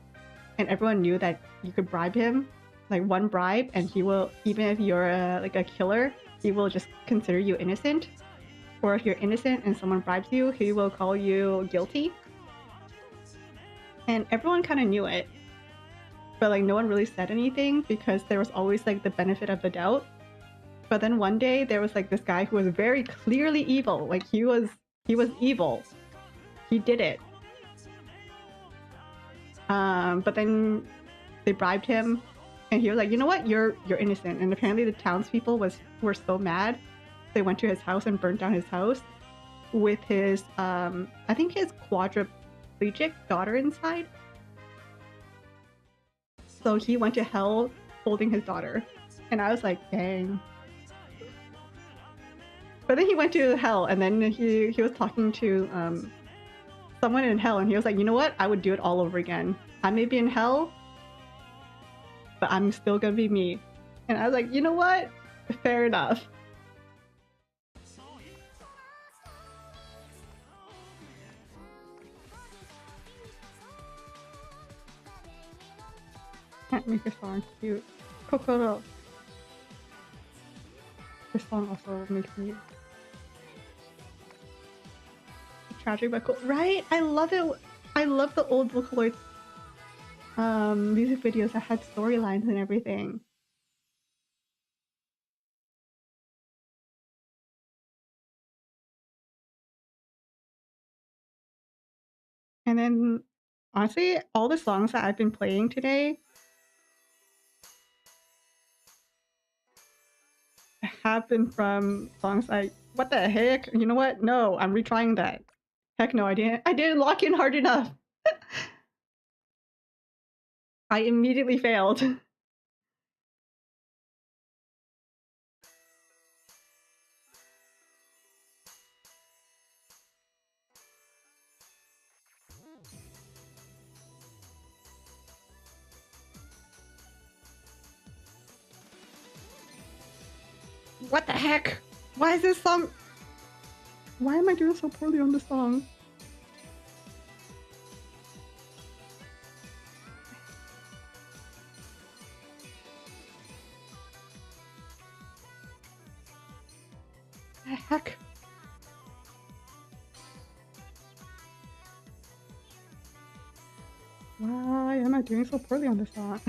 [SPEAKER 1] and everyone knew that you could bribe him, like one bribe, and he will, even if you're like a killer, he will just consider you innocent. Or if you're innocent and someone bribes you, he will call you guilty. And everyone kind of knew it, but like no one really said anything because there was always like the benefit of the doubt. But then one day there was like this guy who was very clearly evil. Like he was evil. He did it. But then they bribed him, and he was like, "You know what? You're innocent." And apparently the townspeople were so mad, they went to his house and burnt down his house with his I think his quadriplegic daughter inside. So he went to hell holding his daughter, and I was like, dang. But then he went to hell, and then he was talking to someone in hell, and he was like, you know what? I would do it all over again. I may be in hell, but I'm still gonna be me. And I was like, you know what? Fair enough. Can't make a song cute. Kokoro. This song also makes me tragic but cool. Right? I love it. I love the old Vocaloid music videos that had storylines and everything. And then, honestly, all the songs that I've been playing today have been from songs like, what the heck? You know what? No, I'm retrying that. Heck no, I didn't lock in hard enough. I immediately failed. What the heck? Why is this song... Why am I doing so poorly on this song? The heck? Why am I doing so poorly on this song?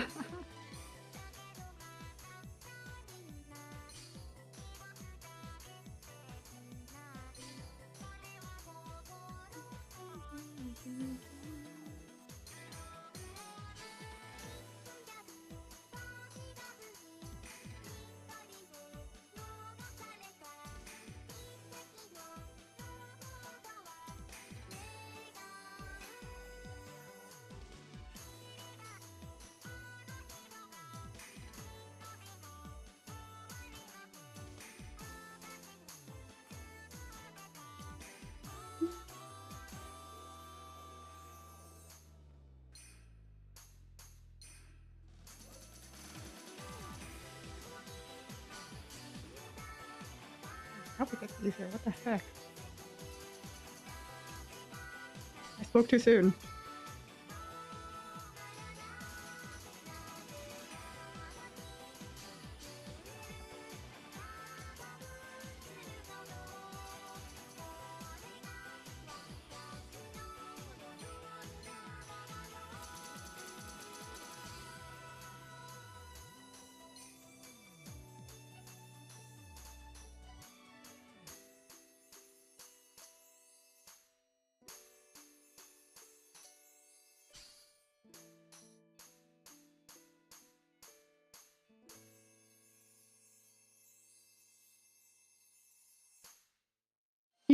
[SPEAKER 1] How we get easier? What the heck? I spoke too soon.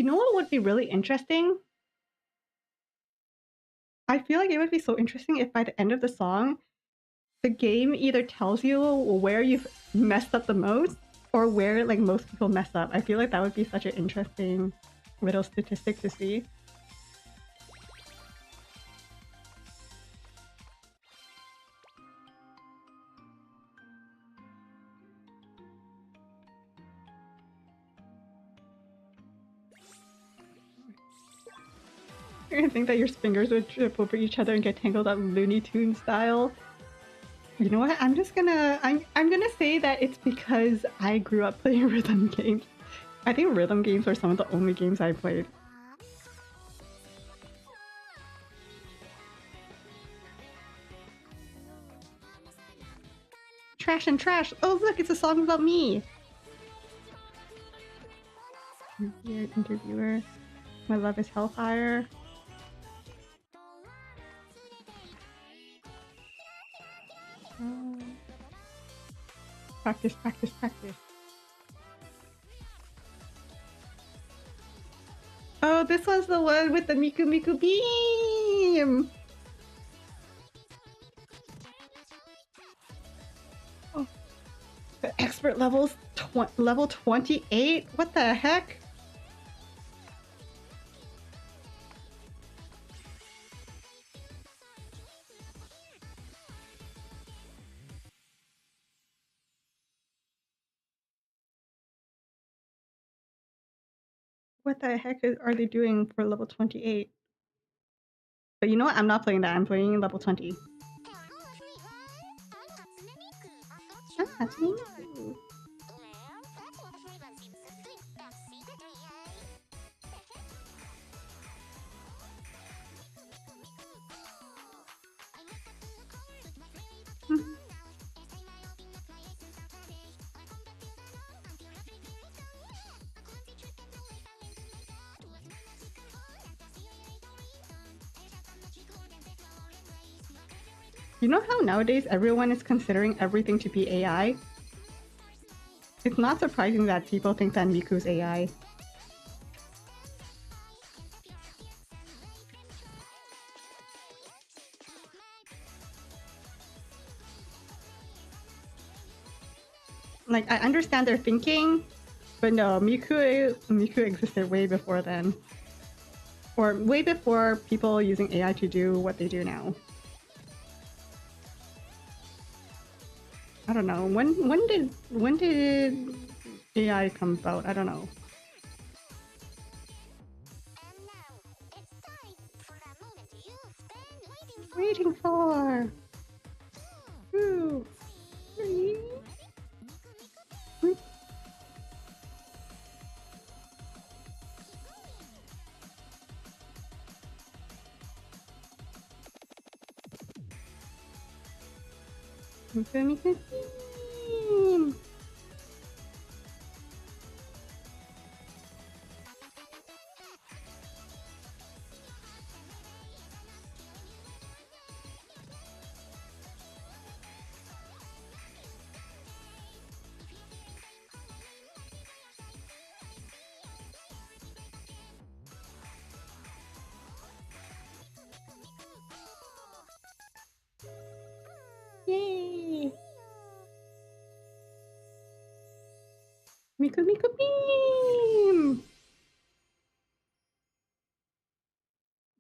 [SPEAKER 1] You know what would be really interesting? I feel like it would be so interesting if by the end of the song, the game either tells you where you've messed up the most or where like most people mess up. I feel like that would be such an interesting little statistic to see. You're gonna think that your fingers would trip over each other and get tangled up Looney Tunes style. You know what? I'm gonna say that it's because I grew up playing rhythm games. I think rhythm games are some of the only games I played. Trash and trash! Oh look, it's a song about me! Weird interviewer. My love is hellfire. Practice, practice, practice. Oh, this was the one with the Miku Miku beam! Oh. The expert level's level 28? What the heck? What the heck are they doing for level 28? But you know what? I'm not playing that. I'm playing level 20. Ah, Hatsune Miku. You know how nowadays everyone is considering everything to be AI? It's not surprising that people think that Miku's AI. Like, I understand their thinking, but no, Miku existed way before then. Or way before people using AI to do what they do now. I don't know. When did AI come about? I don't know. Waiting for 2, 3. Miku. Yay! Miku beam!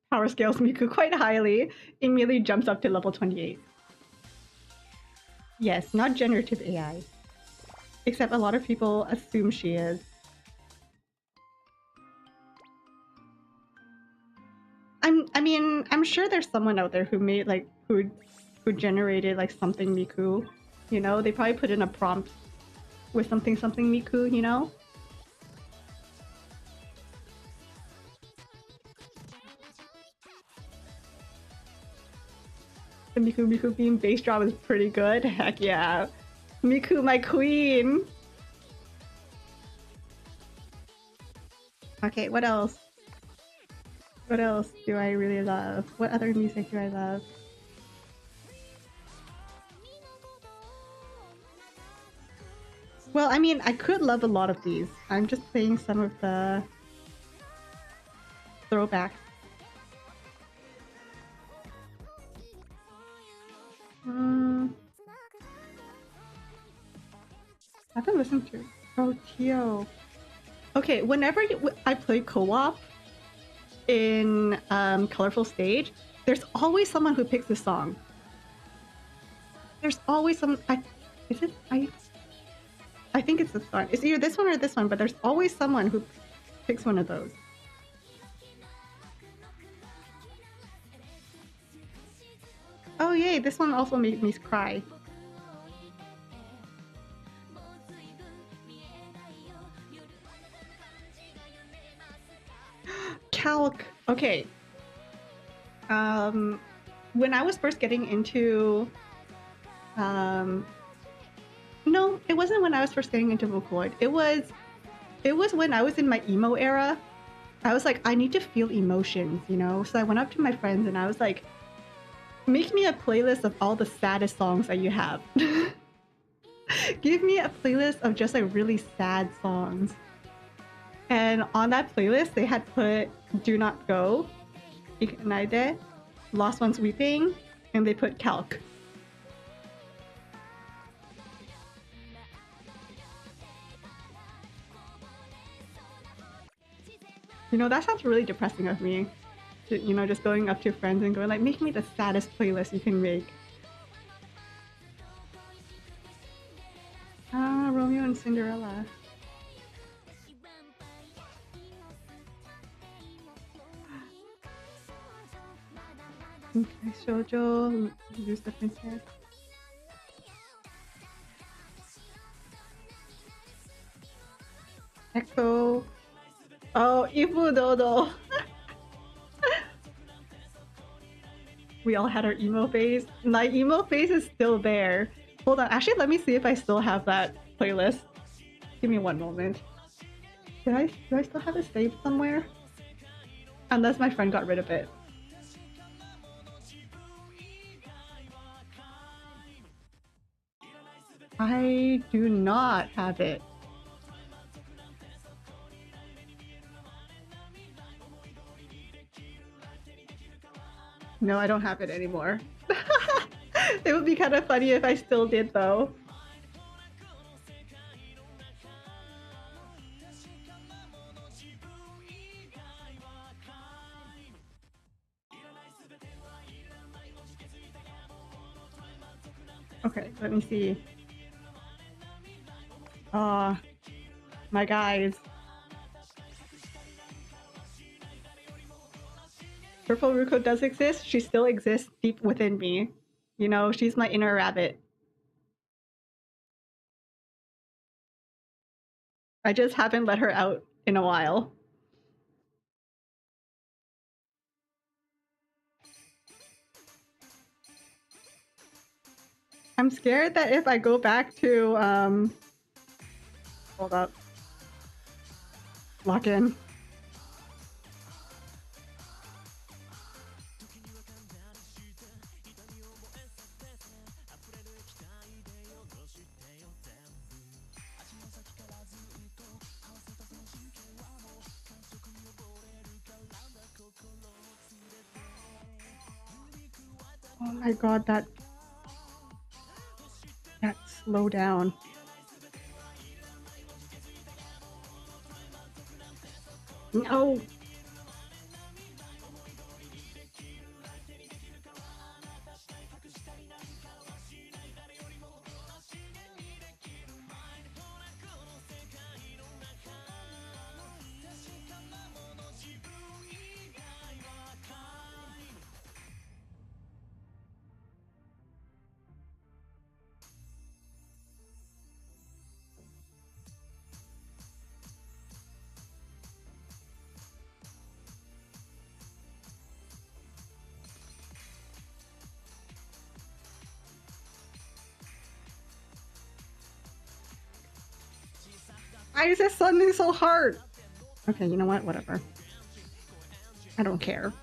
[SPEAKER 1] Power scales Miku quite highly. Immediately jumps up to level 28. Yes, not generative AI. Except a lot of people assume she is. I'm sure there's someone out there who made like who generated like something Miku. You know, they probably put in a prompt with something Miku, you know? The Miku beam bass drop is pretty good. Heck yeah. Miku, my queen! Okay, what else? What else do I really love? What other music do I love? Well, I mean, I could love a lot of these. I'm just playing some of the throwback. I haven't listened to. Oh, Tio. Okay, whenever I play co-op in Colourful Stage, there's always someone who picks a song. There's always some. Is it? I think it's this one. It's either this one or this one, but there's always someone who picks one of those. Oh yay! This one also made me cry. Calc. Okay. When I was first getting into, no, it wasn't when I was first getting into Vocaloid. It was when I was in my emo era. I was like, I need to feel emotions, you know? So I went up to my friends and I was like, make me a playlist of all the saddest songs that you have. Give me a playlist of just like really sad songs. And on that playlist, they had put Do Not Go, Ikanaide, Lost Ones Weeping, and they put Calc. You know, that sounds really depressing of me. You know, just going up to friends and going like, make me the saddest playlist you can make. Ah, Romeo and Cinderella. Okay, Shoujo, Use the Princess. Echo. Oh, Ifu Dodo. We all had our emo phase. My emo phase is still there. Hold on, actually let me see if I still have that playlist. Give me one moment. Do I still have it saved somewhere? Unless my friend got rid of it. I do not have it. No, I don't have it anymore. It would be kind of funny if I still did though. Okay, let me see. My guys. Purple Ruko does exist. She still exists deep within me. You know, she's my inner rabbit. I just haven't let her out in a while. I'm scared that if I go back to, hold up. Lock in. Oh my god, that slow down. No. Why is this suddenly so hard? Okay, you know what? Whatever. I don't care.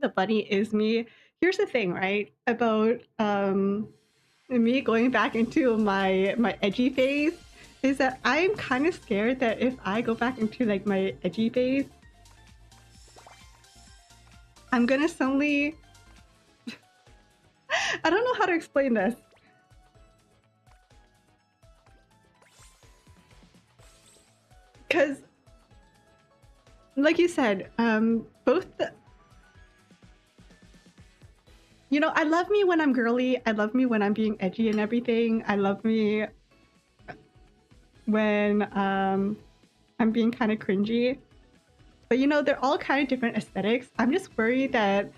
[SPEAKER 1] The bunny is me. Here's the thing, right? About me going back into my edgy phase is that I'm kind of scared that if I go back into like my edgy phase, I'm gonna suddenly I don't know how to explain this. Because like you said, both the, you know, I love me when I'm girly, I love me when I'm being edgy and everything. I love me when I'm being kind of cringy. But you know, they're all kind of different aesthetics. I'm just worried that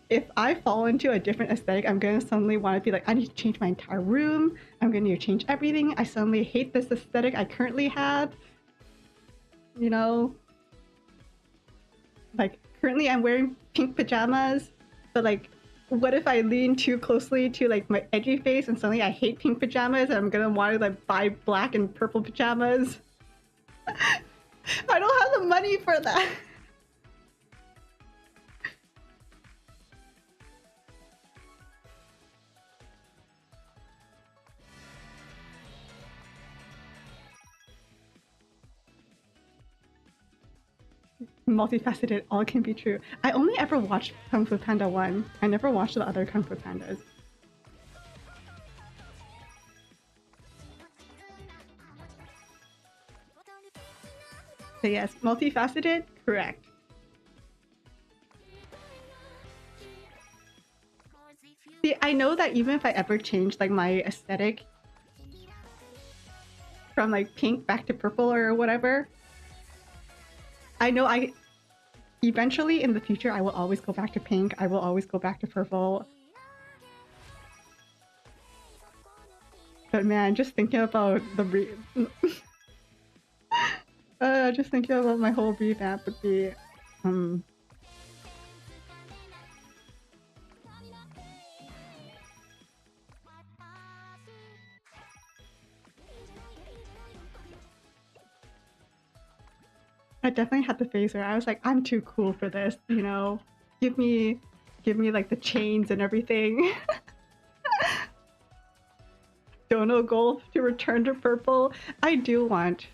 [SPEAKER 1] if I fall into a different aesthetic, I'm gonna suddenly want to be like, I need to change my entire room. I'm gonna need to change everything. I suddenly hate this aesthetic I currently have. You know, like currently I'm wearing pink pajamas, but like, what if I lean too closely to like my edgy face and suddenly I hate pink pajamas and I'm gonna want to like buy black and purple pajamas? I don't have the money for that. Multifaceted, all can be true. I only ever watched Kung Fu Panda 1. I never watched the other Kung Fu Pandas. So yes, multifaceted, correct. See, I know that even if I ever change like my aesthetic from like pink back to purple or whatever, I know I eventually in the future I will always go back to pink. I will always go back to purple. But man, just thinking about the just thinking about my whole revamp would be I definitely had the phase where I was like, I'm too cool for this, you know? Give me like the chains and everything. Dono Golf to return to purple. I do want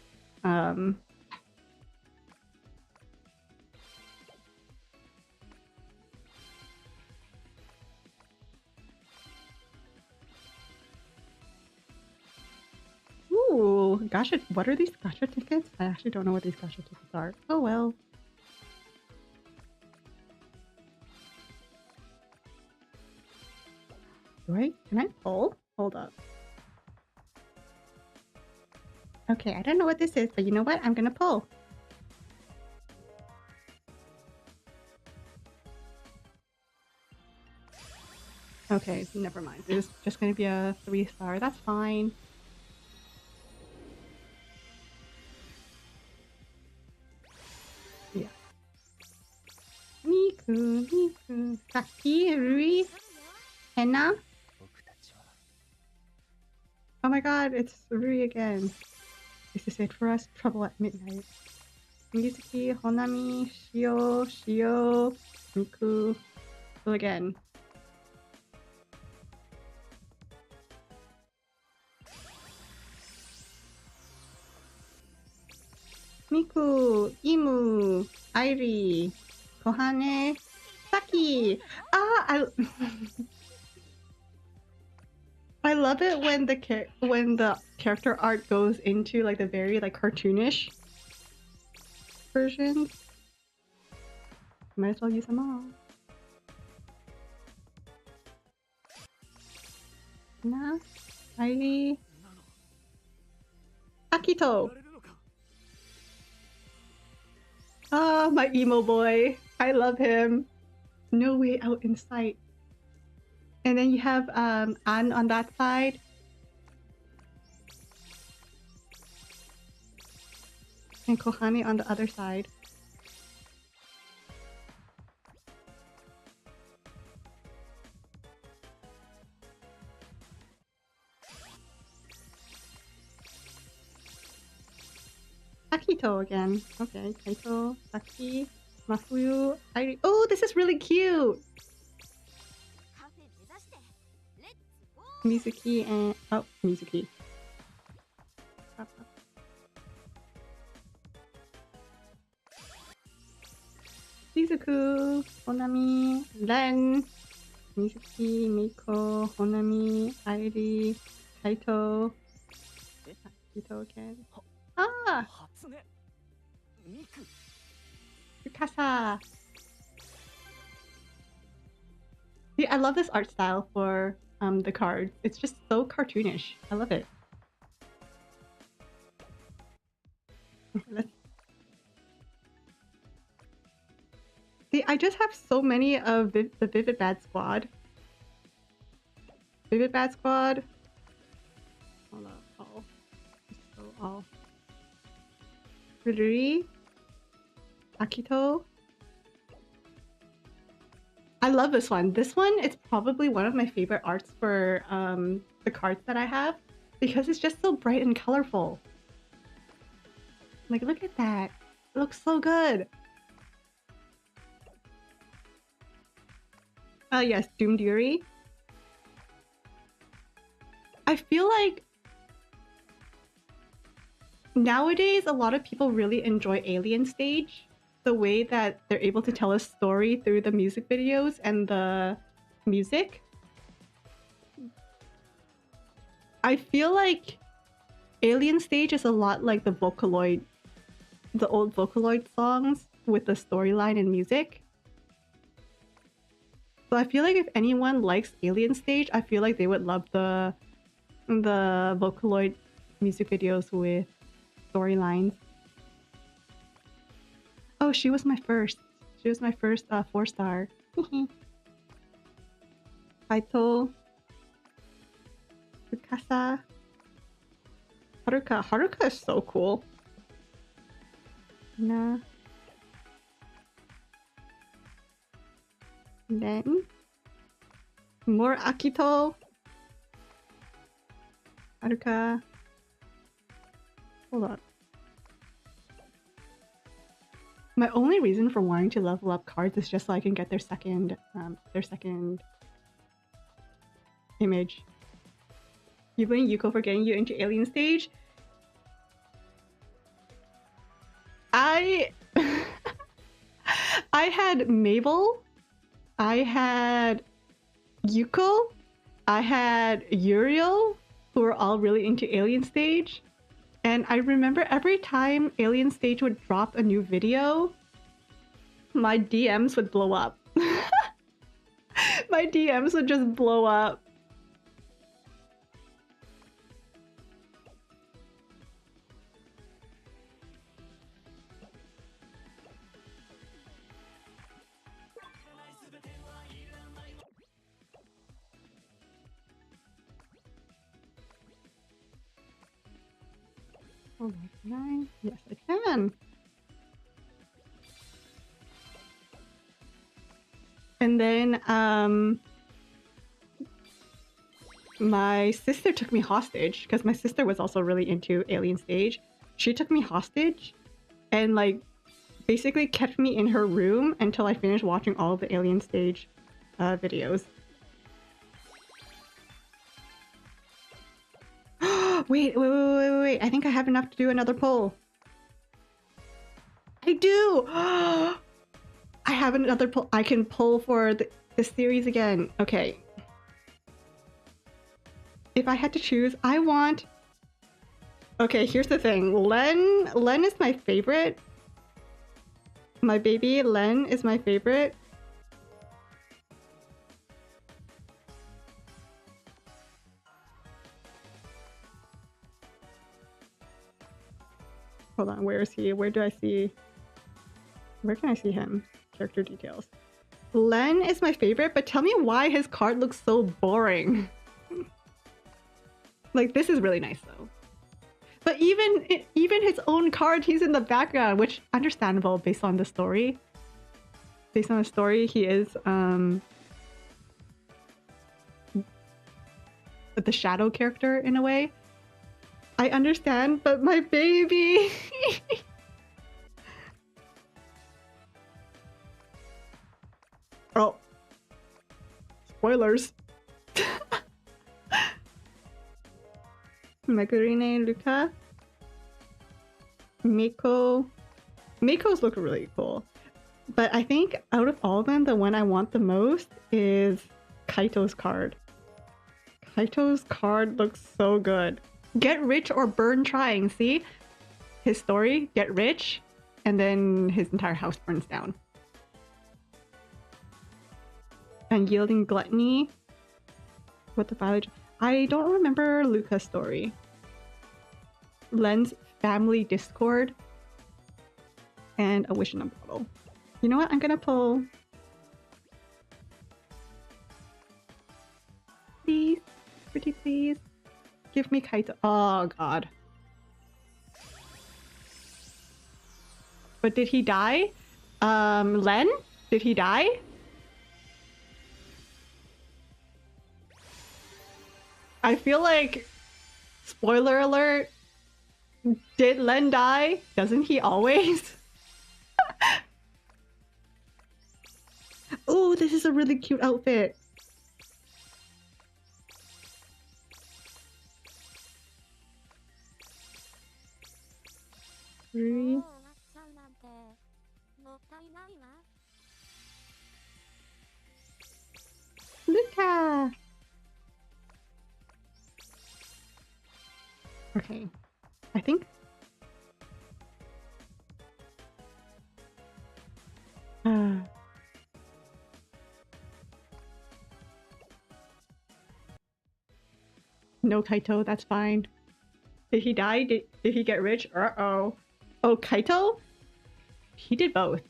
[SPEAKER 1] Ooh, gacha. What are these gacha tickets? I actually don't know what these gacha tickets are. Oh well. Can I pull? Hold up. Okay, I don't know what this is, but you know what? I'm gonna pull. Okay, never mind. It's just gonna be a 3-star. That's fine. Yeah. Miku, Saki, Rui, Henna. Oh my god, it's Rui again. This is it for us. Trouble at midnight. Mizuki, Honami, Shio, Miku. So again. Miku, Imu, Airi, Kohane, Saki. I love it when the character art goes into like the very like cartoonish versions. Might as well use them all. Na, Airi, Akito. Ah, my emo boy. I love him. No way out in sight. And then you have An on that side. And Kohane on the other side. Akito again. Okay, Kaito, Saki, Mafuyu. Oh, this is really cute. Mizuki and Mizuki. Shizuku, Honami, Len, Mizuki, Miko, Honami, Airi, Kaito. Kaito again. Ah!
[SPEAKER 2] Hatsune, Miku.
[SPEAKER 1] Tsukasa. See, I love this art style for the cards. It's just so cartoonish. I love it. See, I just have so many of the Vivid Bad Squad. Vivid Bad Squad. Hold up, all. So all. Riri. Akito. I love this one. This one, it's probably one of my favorite arts for the cards that I have because it's just so bright and colorful. Like, look at that. It looks so good. Oh yes, Doomed Yuri. I feel like nowadays a lot of people really enjoy Alien Stage. The way that they're able to tell a story through the music videos and the music. I feel like Alien Stage is a lot like the Vocaloid, the old Vocaloid songs with the storyline and music. So I feel like if anyone likes Alien Stage, I feel like they would love the Vocaloid music videos with storylines. Oh, she was my first. She was my first 4-star. Kaito. Tsukasa. Haruka. Haruka is so cool. Nah. And then more Akito. Haruka. Hold on. My only reason for wanting to level up cards is just so I can get their second image. You blame Yuko for getting you into Alien Stage? I had Mabel, I had Yuko, I had Uriel, who were all really into Alien Stage. And I remember every time Alien Stage would drop a new video, my DMs would blow up. My DMs would just blow up. Oh, can I? Yes, I can. And then, my sister took me hostage because my sister was also really into Alien Stage. She took me hostage and like basically kept me in her room until I finished watching all of the Alien Stage videos. Wait. I think I have enough to do another poll. I do! I have another poll. I can poll for the series again. Okay. If I had to choose, I want... Okay, here's the thing. Len is my favorite. My baby Len is my favorite. Hold on, where is he? Where do I see... Where can I see him? Character details. Len is my favorite, but tell me why his card looks so boring. Like, this is really nice though. But even his own card, he's in the background, which understandable based on the story. Based on the story, he is the shadow character in a way. I understand, but my baby. Spoilers. Megurine, Luca, Miko. Miko's look really cool. But I think out of all of them, the one I want the most is Kaito's card. Kaito's card looks so good. Get rich or burn trying, see? His story, get rich, and then his entire house burns down. Unyielding gluttony. What the village? I don't remember Luca's story. Len's family discord. And a wish in a bottle. You know what? I'm gonna pull. Please, pretty please. Give me Kaito. Oh god. But did he die? Len? Did he die? I feel like, spoiler alert, did Len die? Doesn't he always? Oh, this is a really cute outfit. Three. Luca! Okay, I think... No Kaito, that's fine. Did he die? Did he get rich? Uh-oh. Oh, Kaito? He did both.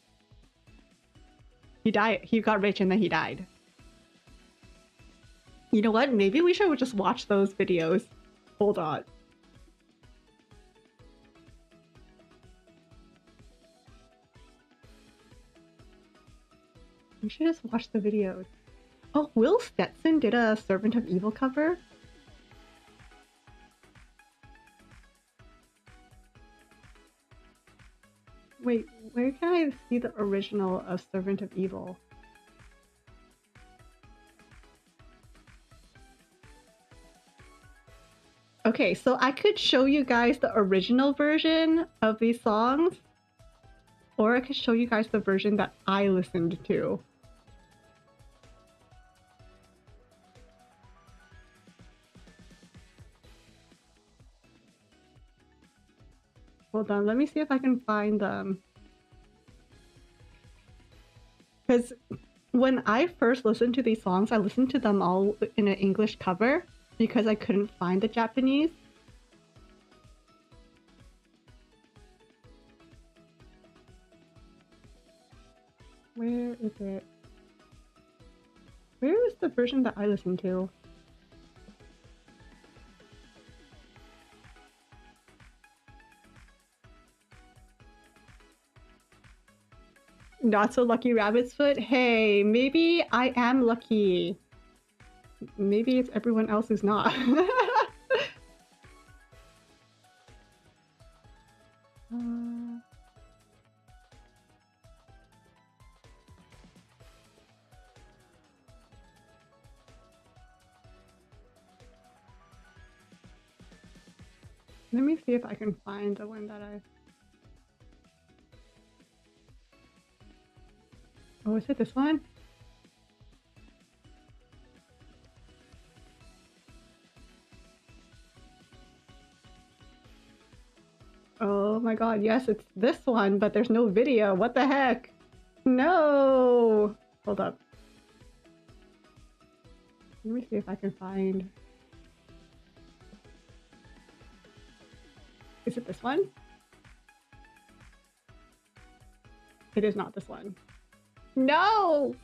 [SPEAKER 1] He died. He got rich and then he died. You know what? Maybe we should just watch those videos. Hold on. We should just watch the videos. Oh, Will Stetson did a Servant of Evil cover? Wait, where can I see the original of Servant of Evil? Okay, so I could show you guys the original version of these songs, or I could show you guys the version that I listened to. Hold on, let me see if I can find them. Because when I first listened to these songs, I listened to them all in an English cover because I couldn't find the Japanese. Where is it? Where is the version that I listened to? Not so lucky rabbit's foot? Hey, maybe I am lucky. Maybe it's everyone else who's not. Let me see if I can find the one that I... Oh, is it this one? Oh my god, yes, it's this one, but there's no video. What the heck? No! Hold up. Let me see if I can find... Is it this one? It is not this one. No!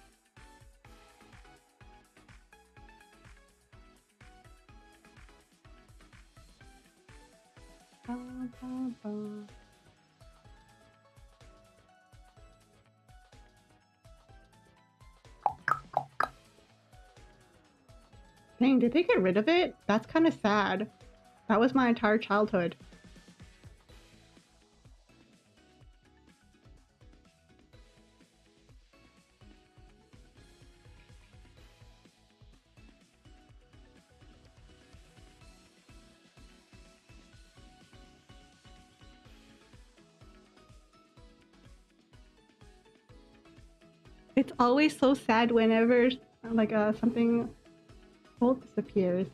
[SPEAKER 1] Dang, did they get rid of it? That's kind of sad. That was my entire childhood. It's always so sad whenever like something old disappears.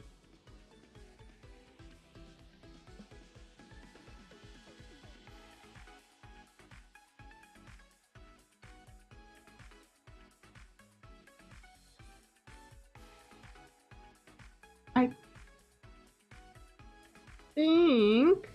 [SPEAKER 1] I think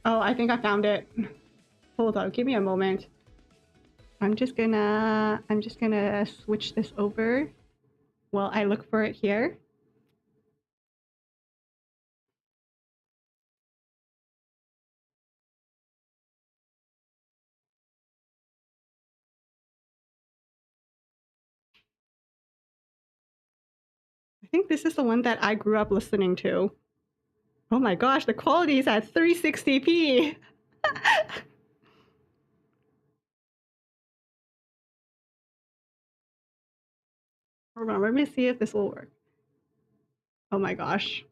[SPEAKER 1] oh, I think I found it. Hold on, give me a moment. I'm just gonna switch this over while I look for it here. I think this is the one that I grew up listening to. Oh my gosh, the quality is at 360p. Hold on, let me see if this will work. Oh my gosh.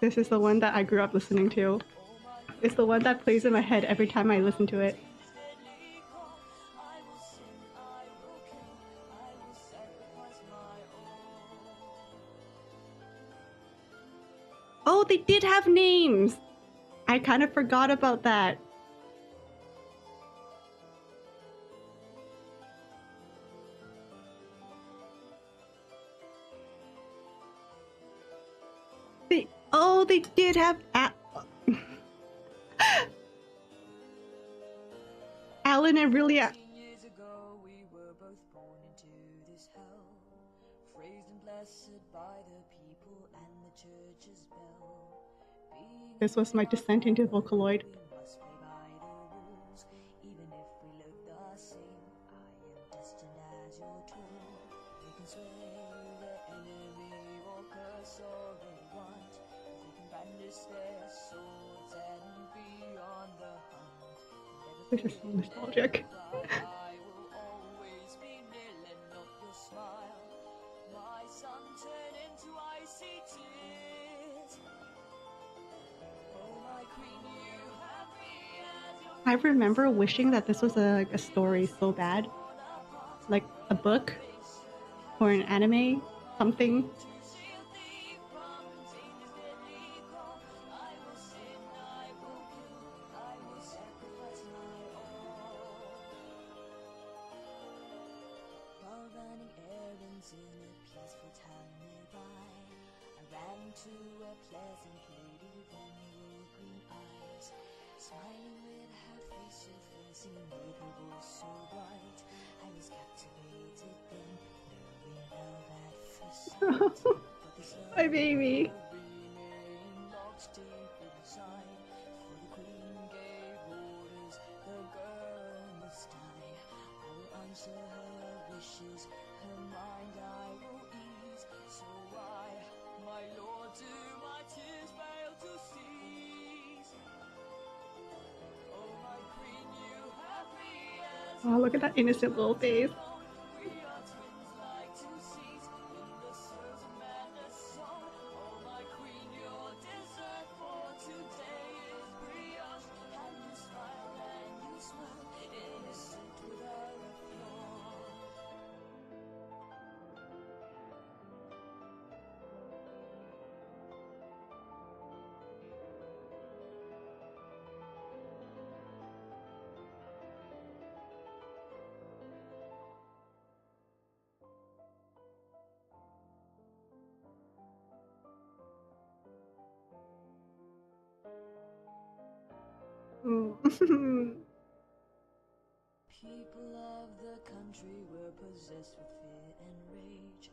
[SPEAKER 1] This is the one that I grew up listening to. It's the one that plays in my head every time I listen to it. Oh, they did have names! I kind of forgot about that. They did have Alan and Rillia.
[SPEAKER 2] Years ago, we were both born into this hell, praised and blessed by the people and the church's bell.
[SPEAKER 1] This was my descent into Vocaloid.
[SPEAKER 2] We must play by the rules, even if we look the same. I am destined as your tool. They can swear the enemy or curse all they want. They can brandish their swords and be on the hunt.
[SPEAKER 1] This is so nostalgic.
[SPEAKER 2] I will always be nil and not your smile. My sun turned into icy tears. Oh my queen, you have me as your
[SPEAKER 1] I remember wishing that this was a story so bad. Like a book or an anime, something.
[SPEAKER 2] To a pleasant lady, then your green eyes, smiling with her face so fair, singing with her voice so bright. I was captivated then, knowing love at first sight. But this
[SPEAKER 1] My baby.
[SPEAKER 2] remained locked deep inside, for the queen gave orders, the girl must die. I will answer her wishes, her mind I will ease. So why, my lord, do my tears fail to cease? Oh my queen, you have me as
[SPEAKER 1] Oh, look at that innocent little face.
[SPEAKER 2] we are twins like two seeds in the source of madness sown. Oh my queen, your dessert for today is brioche, and you smile and you smile, innocent without a flaw. People of the country were possessed with fear and rage,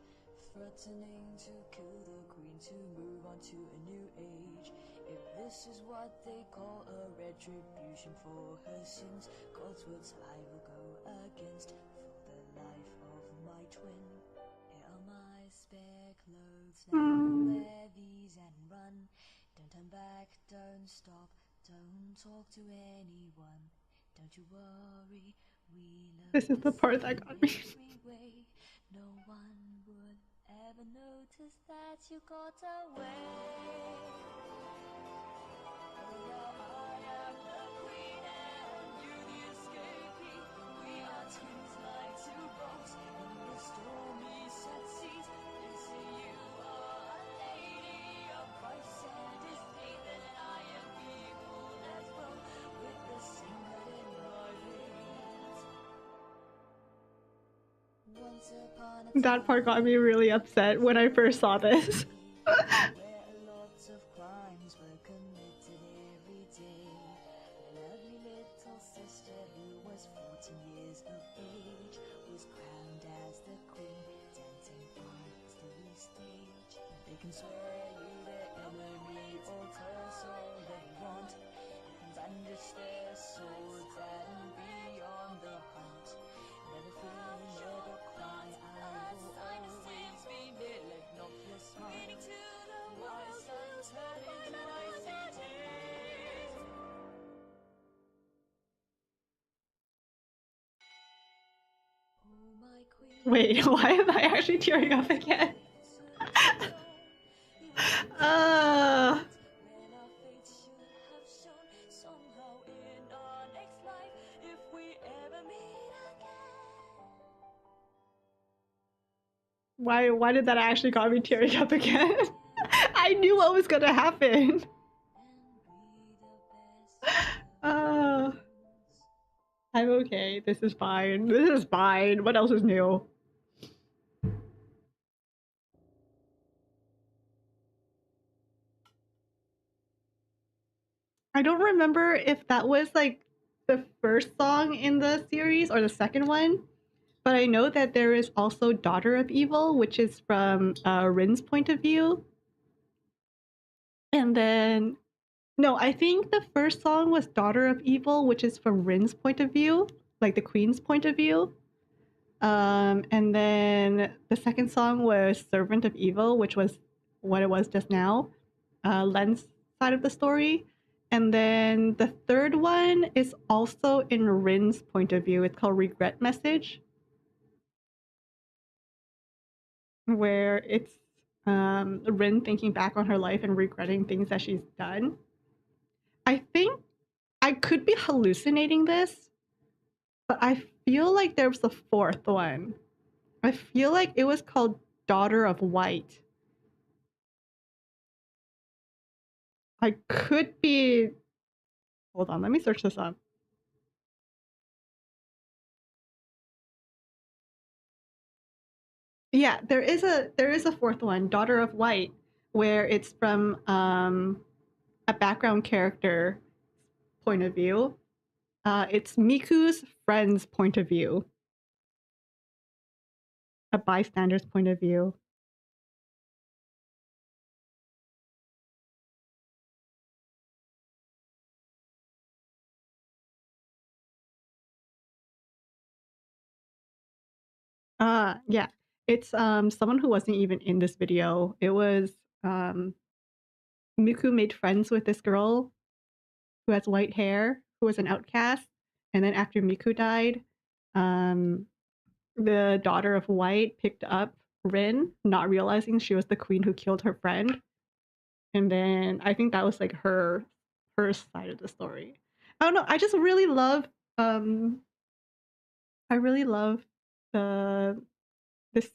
[SPEAKER 2] threatening to kill the queen to move on to a new age. If this is what they call a retribution for her sins, God's words I will go against. For the life of my twin, here are spare clothes, now wear these and run. Don't turn back, don't stop, don't talk to anyone. Don't you worry, we look
[SPEAKER 1] This is the part that got me.
[SPEAKER 2] every way. No one would ever notice that you got away. Oh, now I am the queen and you the escapee. We are twins like two boats in the stormy set seas. They say you are a lady of vice and disdain, and I am evil as well, with the singlet in my veins. Once upon a time,
[SPEAKER 1] That part got me really upset when I first saw this.
[SPEAKER 2] where lots of crimes were committed every day. Lovely little sister who was 14 years of age was crowned as the queen, dancing on the stage. They can swear you their enemy or curse all they want, and brandish their swords and be on the hunt. Never fear, never cry, I will always be there. Let not your smile to the wild sun's head into icy tears. Oh, my queen.
[SPEAKER 1] Wait, why am I actually tearing up again? uh,
[SPEAKER 2] When our fates should have shown somehow in our next life, if we ever meet again.
[SPEAKER 1] why did that actually got me tearing up again? I knew what was gonna happen. I'm okay. This is fine. This is fine. What else is new? I don't remember if that was like the first song in the series or the second one, but I know that there is also Daughter of Evil, which is from Rin's point of view. And then, no, I think the first song was Daughter of Evil, which is from Rin's point of view, like the Queen's point of view. And then the second song was Servant of Evil, which was what it was just now, Len's side of the story. And then the third one is also in Rin's point of view. It's called Regret Message, where it's Rin thinking back on her life and regretting things that she's done. I think I could be hallucinating this, but I feel like there was a fourth one. I feel like it was called Daughter of White. I could be... Hold on, let me search this up. Yeah, there is a fourth one, Daughter of White, where it's from a background character point of view. It's Miku's friend's point of view, a bystander's point of view. Yeah, it's someone who wasn't even in this video. It was Miku made friends with this girl who has white hair, who was an outcast, and then after Miku died, the Daughter of White picked up Rin, not realizing she was the queen who killed her friend. And then I think that was like her side of the story. I don't know. I just really love I really love the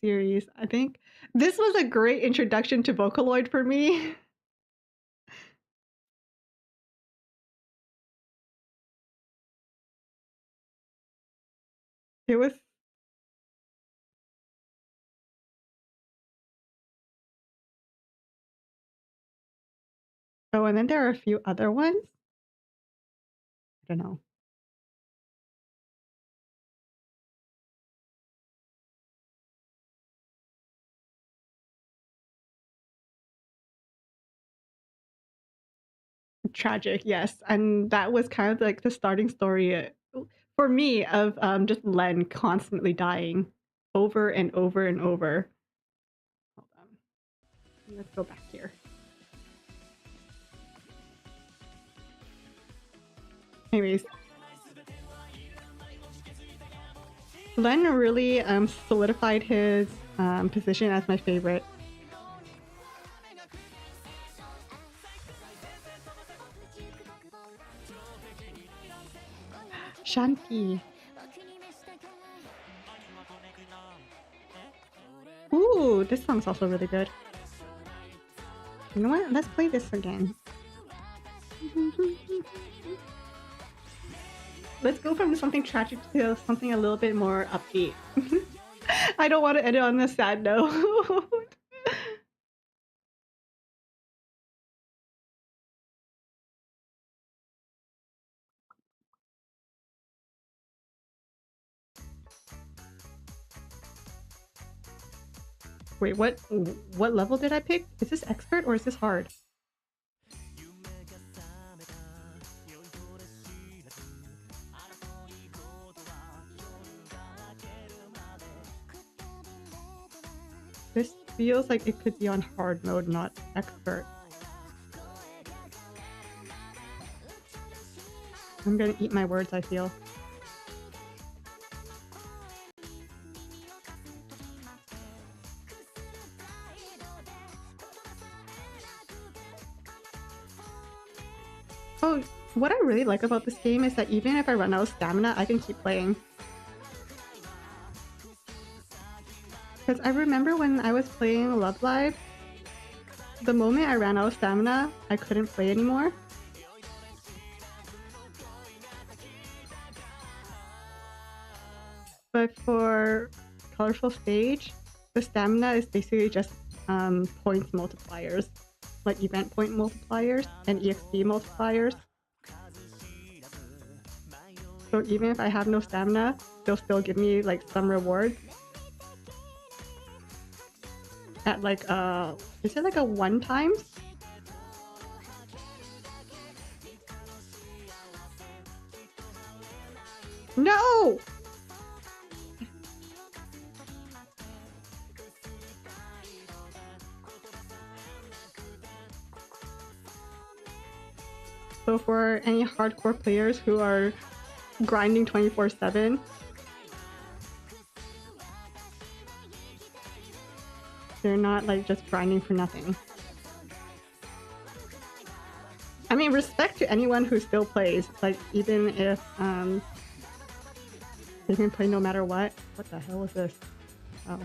[SPEAKER 1] series. I think this was a great introduction to Vocaloid for me. It was... Oh, and then there are a few other ones. I don't know. Tragic, yes. And that was kind of like the starting story for me of just Len constantly dying over and over and over. Hold Let's go back here. Anyways, Len really solidified his position as my favorite. Shanti. Ooh, this song's also really good. You know what? Let's play this again. Let's go from something tragic to something a little bit more upbeat. I don't want to end it on a sad note. Wait, what level did I pick? Is this expert or is this hard? This feels like it could be on hard mode, not expert. I'm gonna eat my words, I feel. Oh, what I really like about this game is that even if I run out of stamina, I can keep playing. Because I remember when I was playing Love Live, the moment I ran out of stamina, I couldn't play anymore. But for Colourful Stage, the stamina is basically just points multipliers, like event point multipliers and EXP multipliers. So even if I have no stamina, they'll still give me like some rewards. At like is it like a 1 times? No! So for any hardcore players who are grinding 24/7, they're not like just grinding for nothing. I mean, respect to anyone who still plays, like even if they can play no matter what. What the hell is this? Oh.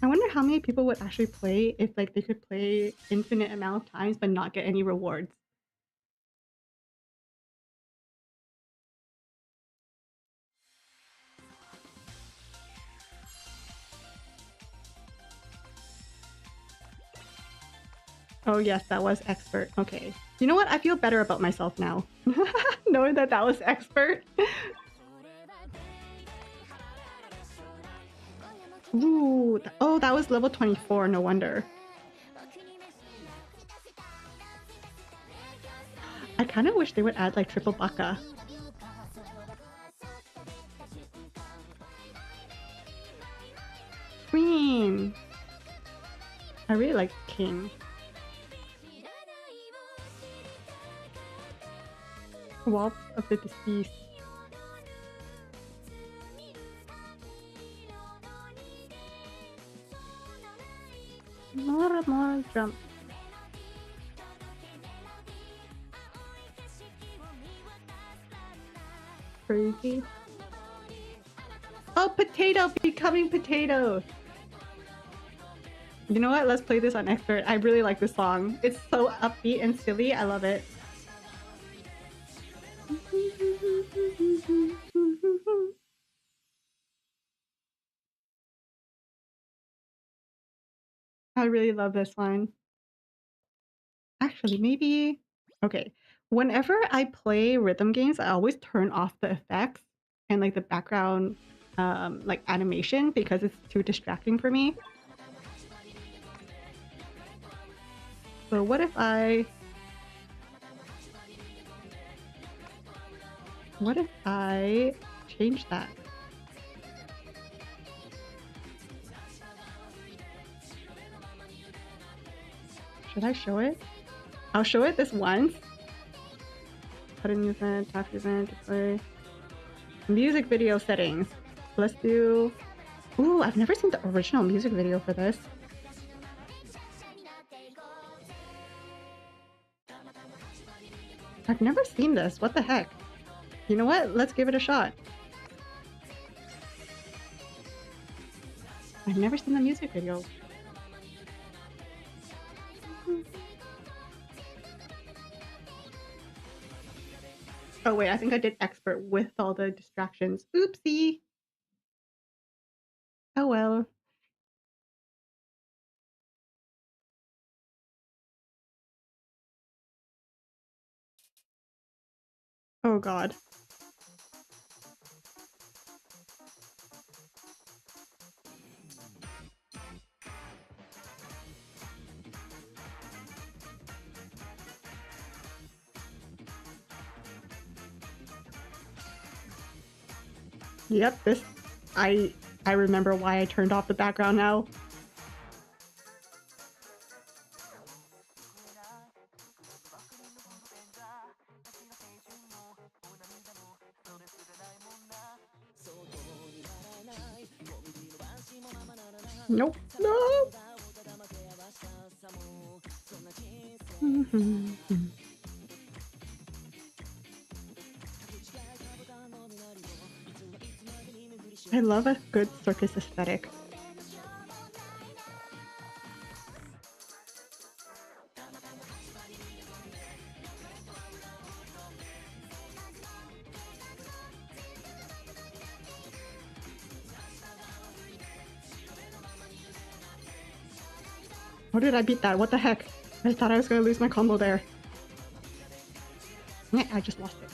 [SPEAKER 1] I wonder how many people would actually play if like they could play infinite amount of times but not get any rewards. Oh yes, that was expert. Okay. You know what? I feel better about myself now. Knowing that that was expert. Ooh. Oh, that was level 24. No wonder. I kind of wish they would add like triple baka. Queen. I really like King. Waltz of the Deceased. More jump. Crazy. Oh, potato becoming potato. You know what? Let's play this on expert. I really like this song. It's so upbeat and silly. I love it. I really love this line. Actually, maybe... Okay. Whenever I play rhythm games, I always turn off the effects and like the background like animation because it's too distracting for me. So what if I What if I change that? Should I show it? I'll show it this once. Put a new event, tap event, display. Music video settings. Let's do... Ooh, I've never seen the original music video for this. I've never seen this. What the heck? You know what? Let's give it a shot. I've never seen the music video. Oh wait, I think I did expert with all the distractions. Oopsie! Oh well. Oh god. Yep, this... I remember why I turned off the background now. Nope. No! I love a good circus aesthetic. How did I beat that? What the heck? I thought I was gonna lose my combo there. Yeah, I just lost it.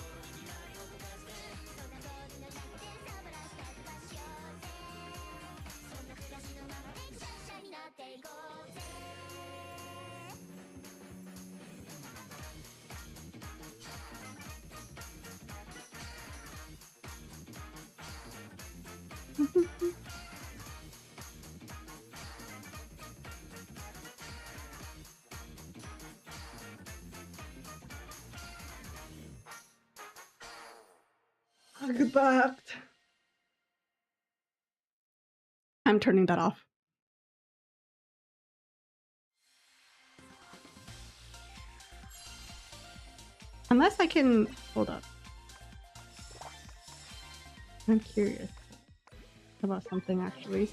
[SPEAKER 1] Look at that. I'm turning that off. Unless I can... Hold up. I'm curious about something actually.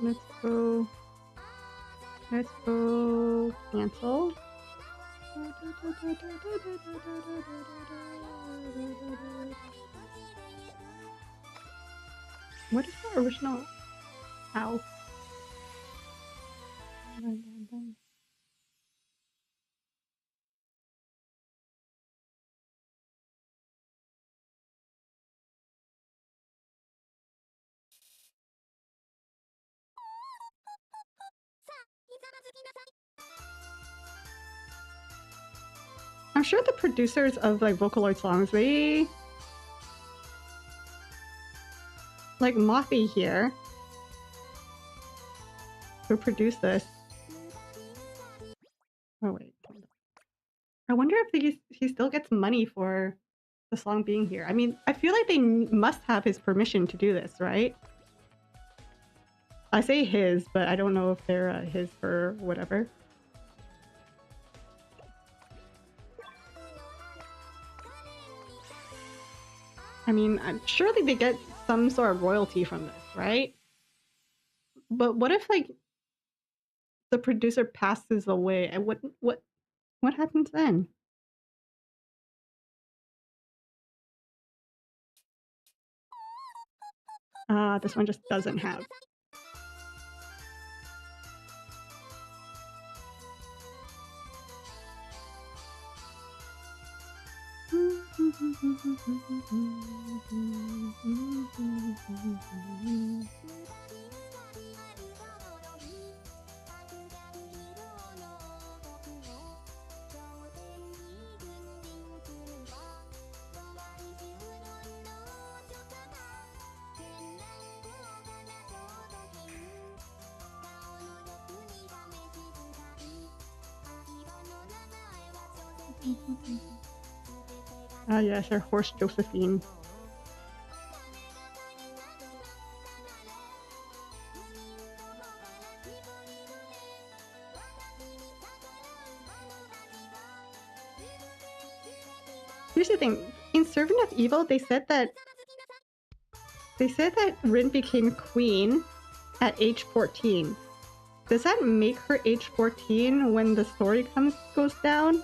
[SPEAKER 1] Let's go cancel. What is the original? Ow. I'm sure the producers of like Vocaloid songs, they like Mothy here, who produced this. Oh wait, I wonder if he still gets money for the song being here. I mean, I feel like they must have his permission to do this, right? I say his, but I don't know if they're his for whatever. I mean, surely they get some sort of royalty from this, right? But what if like the producer passes away, and what happens then? This one just doesn't have. Ah, yes, her horse Josephine. Here's the thing. In Servant of Evil, they said that Rin became queen at age 14. Does that make her age 14 when the story goes down?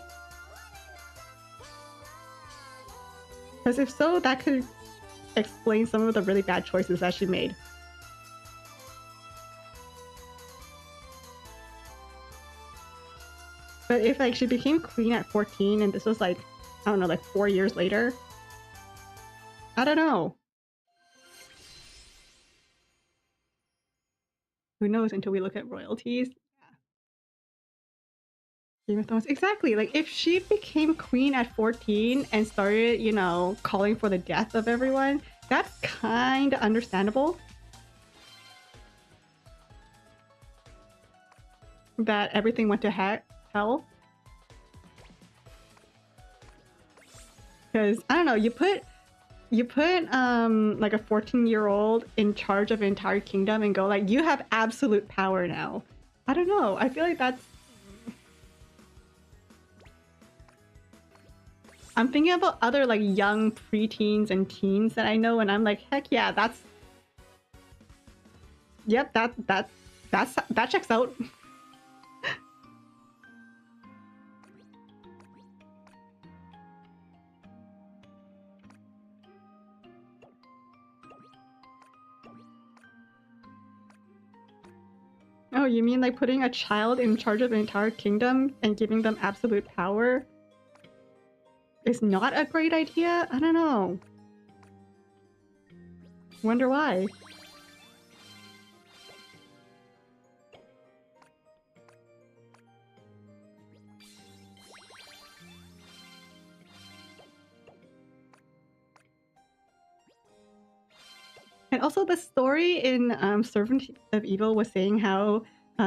[SPEAKER 1] Because if so, that could explain some of the really bad choices that she made. But if like she became queen at 14 and this was like, I don't know, like 4 years later, I don't know. Who knows until we look at royalties? Game of Thrones. Exactly. Like, if she became queen at 14 and started, you know, calling for the death of everyone, that's kind of understandable. That everything went to hell. Because, I don't know, you put like a 14-year-old in charge of an entire kingdom and go like, you have absolute power now. I don't know. I feel like that's... I'm thinking about other like young preteens and teens that I know, and I'm like, heck yeah, that's... Yep, that checks out. Oh, you mean like putting a child in charge of an entire kingdom and giving them absolute power is not a great idea? I don't know. Wonder why. And also the story in Servant of Evil was saying how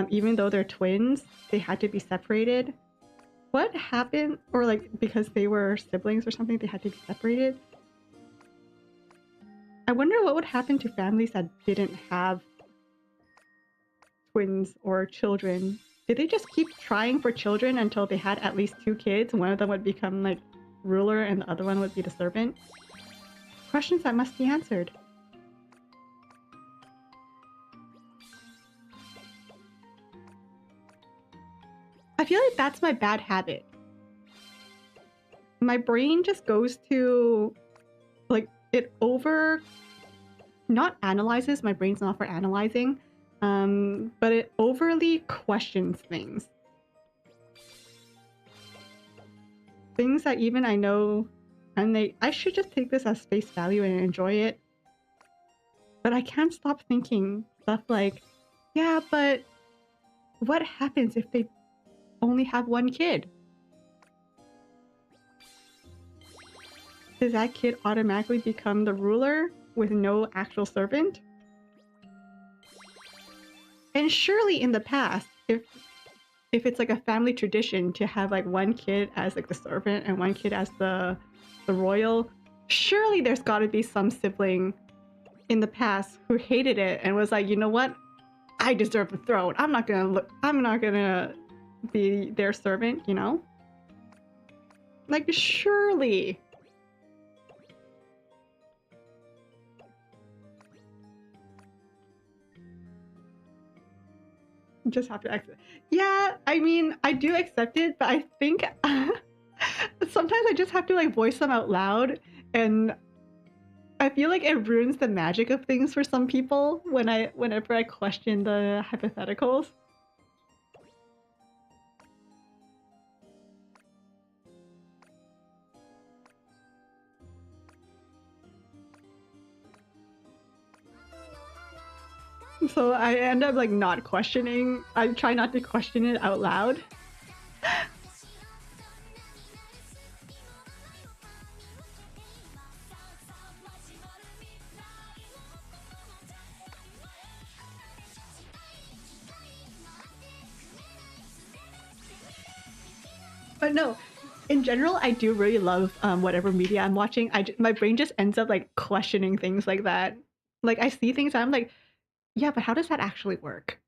[SPEAKER 1] even though they're twins, they had to be separated. What happened? Or like because they were siblings or something, they had to be separated? I wonder what would happen to families that didn't have twins or children. Did they just keep trying for children until they had at least 2 kids? One of them would become like ruler and the other one would be the servant? Questions that must be answered. I feel like that's my bad habit. My brain just goes to, like, it not analyzes, my brain's not for analyzing, but it overly questions things. Things that even I know, and I should just take this as face value and enjoy it. But I can't stop thinking stuff like, yeah, but what happens if they only have 1 kid? Does that kid automatically become the ruler with no actual servant? And surely in the past, if it's like a family tradition to have like 1 kid as like the servant and 1 kid as the royal, surely there's got to be some sibling in the past who hated it and was like, you know what? I deserve the throne. I'm not gonna be their servant, you know? Like, surely. Just have to accept. Yeah, I mean, I do accept it, but I think sometimes I just have to like voice them out loud, and I feel like it ruins the magic of things for some people whenever I question the hypotheticals. So I end up like not questioning. I try not to question it out loud. But no, in general, I do really love whatever media I'm watching. My brain just ends up like questioning things like that. Like I see things, and I'm like, yeah, but how does that actually work?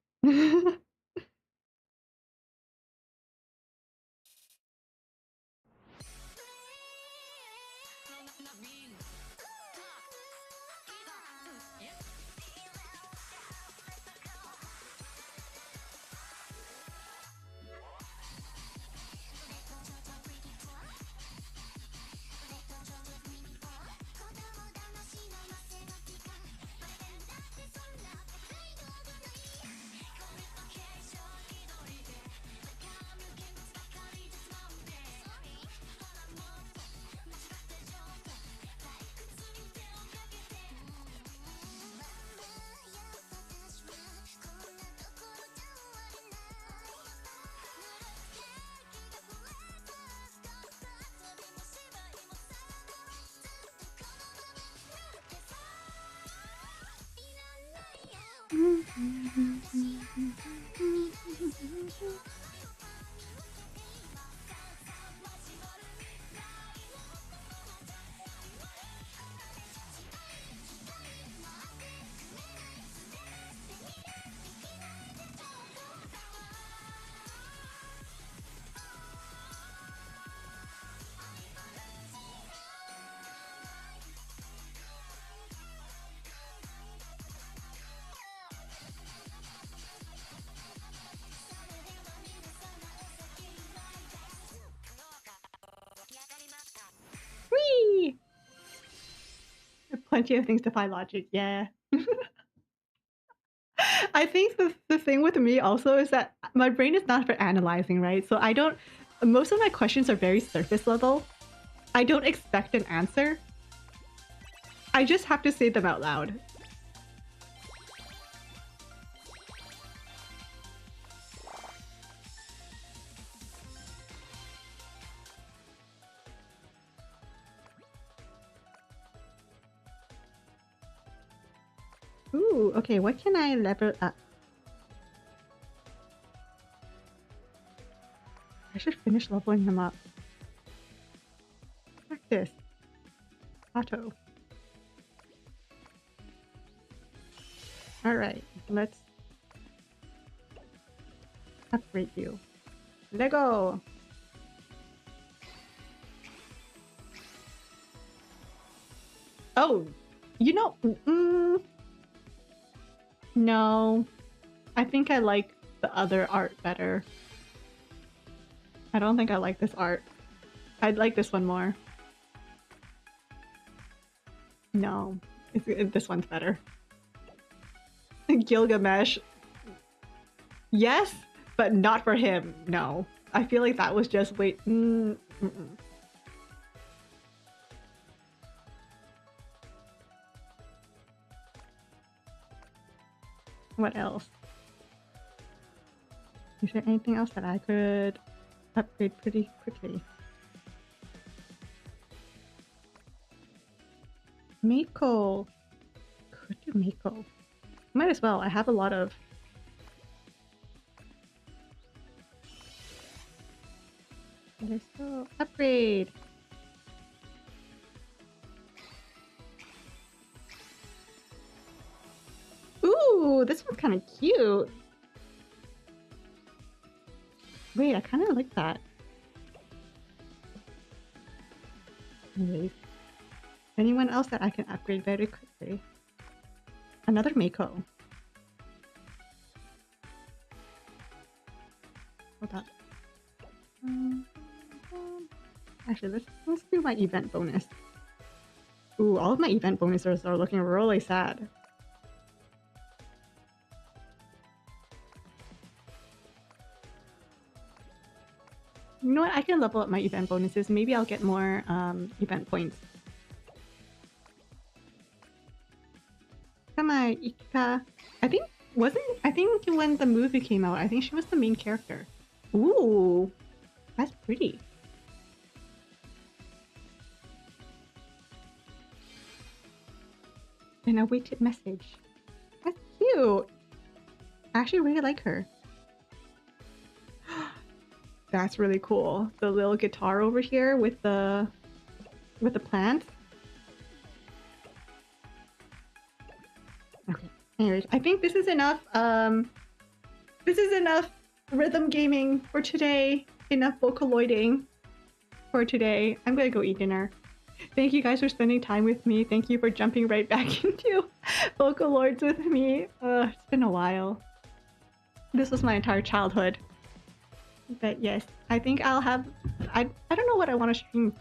[SPEAKER 1] Whee! Plenty of things defy logic, yeah. I think the thing with me also is that my brain is not for analyzing, right? So I don't. Most of my questions are very surface level. I don't expect an answer. I just have to say them out loud. Ooh, okay, what can I level up? I should finish leveling him up. Practice. Auto. Alright, let's upgrade you. Lego! Oh, you know, no. I think I like the other art better. I don't think I like this art. I'd like this one more. No, this one's better. Gilgamesh. Yes, but not for him. No. I feel like that was just wait. What else? Is there anything else that I could upgrade pretty quickly? Miko. Could do Miko. Might as well. I have a lot of. Let's go. Upgrade. Ooh, this one's kind of cute. Wait, I kind of like that. Anyways. Anyone else that I can upgrade very quickly? Another Mako. Hold up. Actually, let's do my event bonus. Ooh, all of my event bonuses are looking really sad. You know what? I can level up my event bonuses. Maybe I'll get more event points. Come on, Ikka. I think when the movie came out, I think she was the main character. Ooh, that's pretty. An awaited message. That's cute. I actually really like her. That's really cool. The little guitar over here with the plants. Okay. Anyways, I think this is enough. This is enough rhythm gaming for today. Enough Vocaloiding for today. I'm gonna go eat dinner. Thank you guys for spending time with me. Thank you for jumping right back into Vocaloids with me. It's been a while. This was my entire childhood. But yes, I think I'll have... I don't know what I want to stream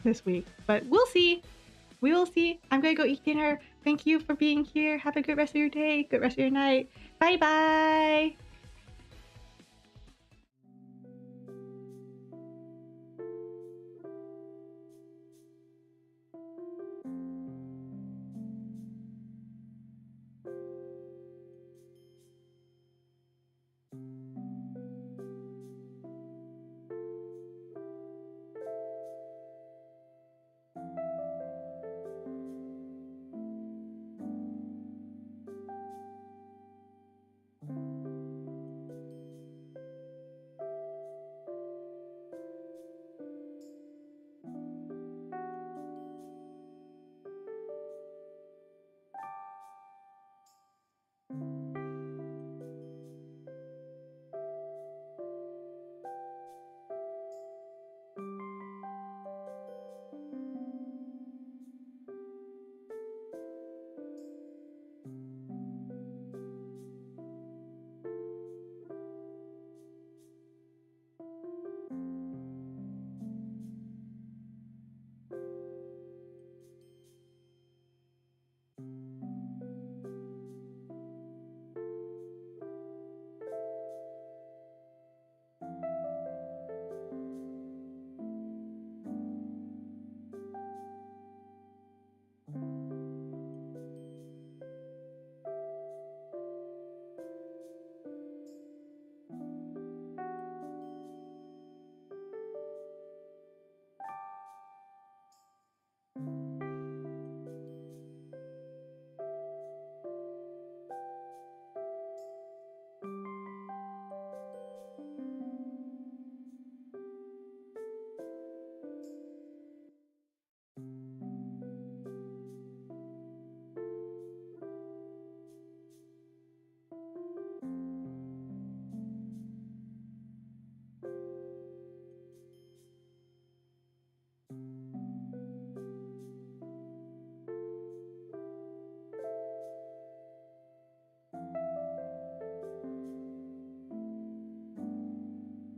[SPEAKER 1] this week, but we'll see. We will see. I'm gonna go eat dinner. Thank you for being here. Have a good rest of your day. Good rest of your night. Bye bye!